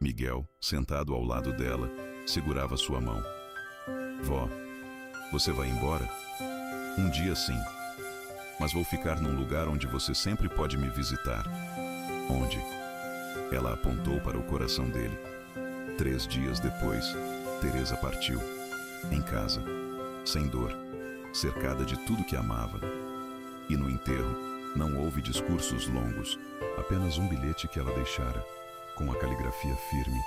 Miguel, sentado ao lado dela, segurava sua mão. Vó, você vai embora? Um dia sim. Mas vou ficar num lugar onde você sempre pode me visitar. Onde? Ela apontou para o coração dele. 3 dias depois, Teresa partiu. Em casa, sem dor, cercada de tudo que amava. E no enterro, não houve discursos longos, apenas um bilhete que ela deixara, com a caligrafia firme.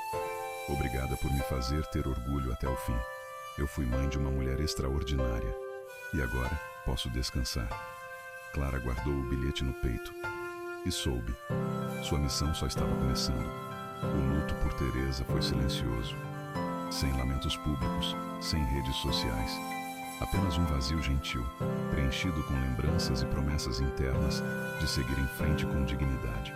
Obrigada por me fazer ter orgulho até o fim. Eu fui mãe de uma mulher extraordinária. E agora posso descansar. Clara guardou o bilhete no peito. E soube. Sua missão só estava começando. O luto por Teresa foi silencioso. Sem lamentos públicos, sem redes sociais. Apenas um vazio gentil, preenchido com lembranças e promessas internas de seguir em frente com dignidade.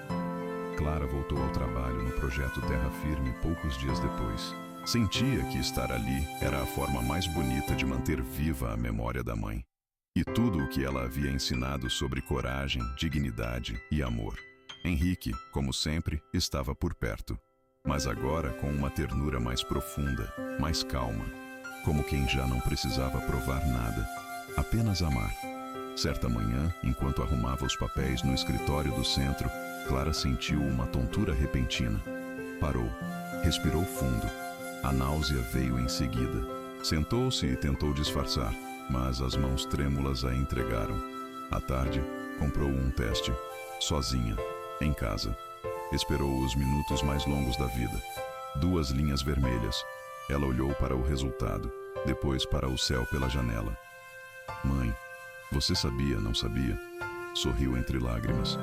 Clara voltou ao trabalho no projeto Terra Firme poucos dias depois. Sentia que estar ali era a forma mais bonita de manter viva a memória da mãe. E tudo o que ela havia ensinado sobre coragem, dignidade e amor. Henrique, como sempre, estava por perto. Mas agora com uma ternura mais profunda, mais calma. Como quem já não precisava provar nada, apenas amar. Certa manhã, enquanto arrumava os papéis no escritório do centro, Clara sentiu uma tontura repentina. Parou, respirou fundo. A náusea veio em seguida. Sentou-se e tentou disfarçar, mas as mãos trêmulas a entregaram. À tarde, comprou um teste, sozinha, em casa. Esperou os minutos mais longos da vida. 2 linhas vermelhas. Ela olhou para o resultado, depois para o céu pela janela. Mãe, você sabia, não sabia? Sorriu entre lágrimas.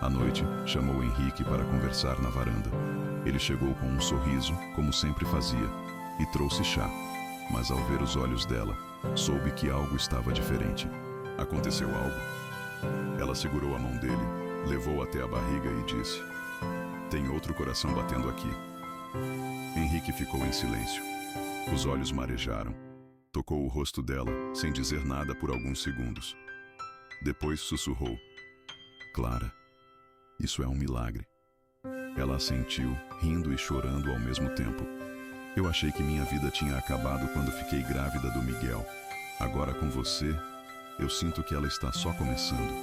À noite, chamou Henrique para conversar na varanda. Ele chegou com um sorriso, como sempre fazia, e trouxe chá. Mas ao ver os olhos dela, soube que algo estava diferente. Aconteceu algo. Ela segurou a mão dele, levou até a barriga e disse: tem outro coração batendo aqui. Henrique ficou em silêncio. Os olhos marejaram. Tocou o rosto dela, sem dizer nada por alguns segundos. Depois sussurrou: Clara, isso é um milagre. Ela assentiu, rindo e chorando ao mesmo tempo. Eu achei que minha vida tinha acabado quando fiquei grávida do Miguel. Agora com você, eu sinto que ela está só começando.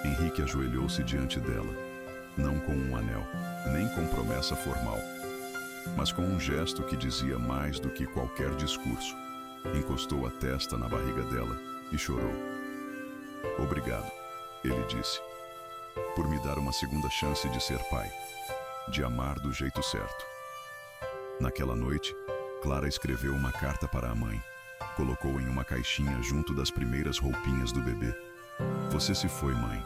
Henrique ajoelhou-se diante dela, não com um anel, nem com promessa formal, mas com um gesto que dizia mais do que qualquer discurso. Encostou a testa na barriga dela e chorou. Obrigado, ele disse, por me dar uma segunda chance de ser pai, de amar do jeito certo. Naquela noite, Clara escreveu uma carta para a mãe. Colocou em uma caixinha junto das primeiras roupinhas do bebê. Você se foi, mãe,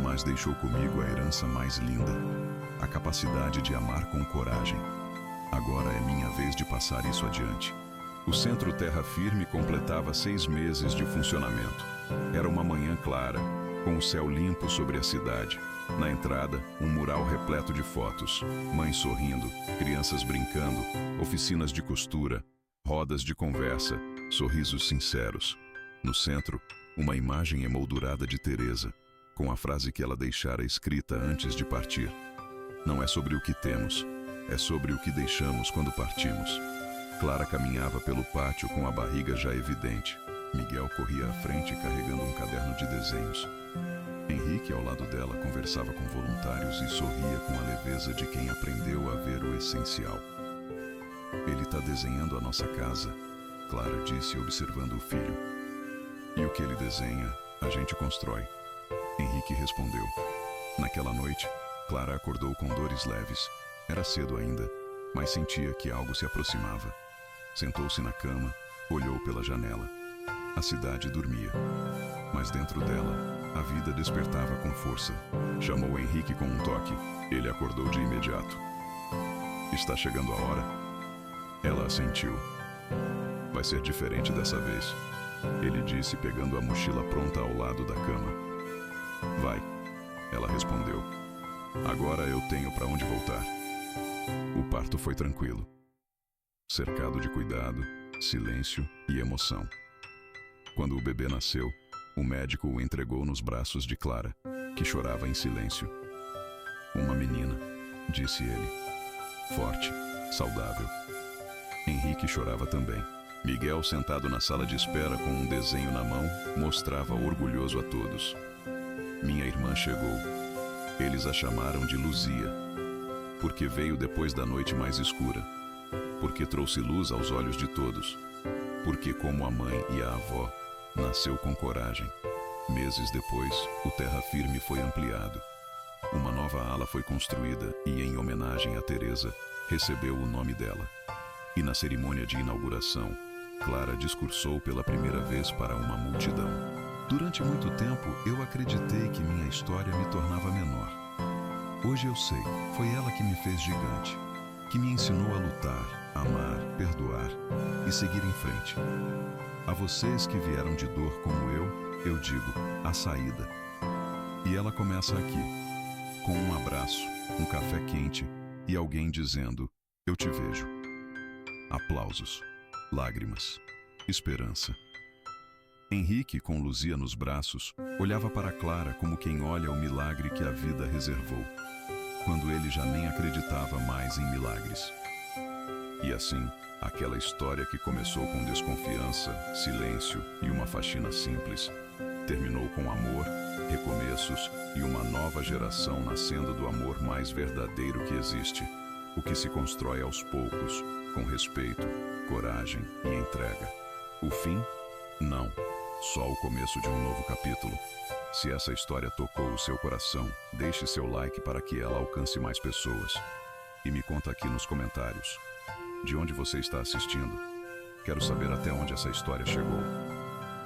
mas deixou comigo a herança mais linda, a capacidade de amar com coragem. Agora é minha vez de passar isso adiante. O Centro Terra Firme completava 6 meses de funcionamento. Era uma manhã clara, com o céu limpo sobre a cidade. Na entrada, um mural repleto de fotos. Mães sorrindo, crianças brincando, oficinas de costura, rodas de conversa, sorrisos sinceros. No centro, uma imagem emoldurada de Teresa, com a frase que ela deixara escrita antes de partir. Não é sobre o que temos, é sobre o que deixamos quando partimos. Clara caminhava pelo pátio com a barriga já evidente. Miguel corria à frente carregando um caderno de desenhos. Henrique, ao lado dela, conversava com voluntários e sorria com a leveza de quem aprendeu a ver o essencial. Ele está desenhando a nossa casa, Clara disse, observando o filho. E o que ele desenha, a gente constrói. Henrique respondeu. Naquela noite, Clara acordou com dores leves. Era cedo ainda, mas sentia que algo se aproximava. Sentou-se na cama, olhou pela janela. A cidade dormia, mas dentro dela, a vida despertava com força. Chamou Henrique com um toque. Ele acordou de imediato. Está chegando a hora? Ela assentiu. Vai ser diferente dessa vez, ele disse, pegando a mochila pronta ao lado da cama. Vai, ela respondeu. Agora eu tenho para onde voltar. O parto foi tranquilo, cercado de cuidado, silêncio e emoção. Quando o bebê nasceu, o médico o entregou nos braços de Clara, que chorava em silêncio. Uma menina, disse ele. Forte, saudável. Henrique chorava também. Miguel, sentado na sala de espera com um desenho na mão, mostrava orgulhoso a todos. Minha irmã chegou. Eles a chamaram de Luzia, porque veio depois da noite mais escura, porque trouxe luz aos olhos de todos, porque, como a mãe e a avó, nasceu com coragem. Meses depois, o Terra Firme foi ampliado. Uma nova ala foi construída e, em homenagem a Teresa, recebeu o nome dela. E na cerimônia de inauguração, Clara discursou pela primeira vez para uma multidão. Durante muito tempo, eu acreditei que minha história me tornava menor. Hoje eu sei, foi ela que me fez gigante, que me ensinou a lutar, amar, perdoar e seguir em frente. A vocês que vieram de dor como eu digo, a saída. E ela começa aqui, com um abraço, um café quente e alguém dizendo, eu te vejo. Aplausos, lágrimas, esperança. Henrique, com Luzia nos braços, olhava para Clara como quem olha o milagre que a vida reservou, quando ele já nem acreditava mais em milagres. E assim, aquela história que começou com desconfiança, silêncio e uma faxina simples, terminou com amor, recomeços e uma nova geração nascendo do amor mais verdadeiro que existe, o que se constrói aos poucos, com respeito, coragem e entrega. O fim? Não. Só o começo de um novo capítulo. Se essa história tocou o seu coração, deixe seu like para que ela alcance mais pessoas. E me conta aqui nos comentários. De onde você está assistindo? Quero saber até onde essa história chegou.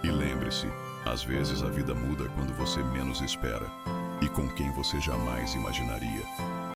E lembre-se, às vezes a vida muda quando você menos espera. E com quem você jamais imaginaria.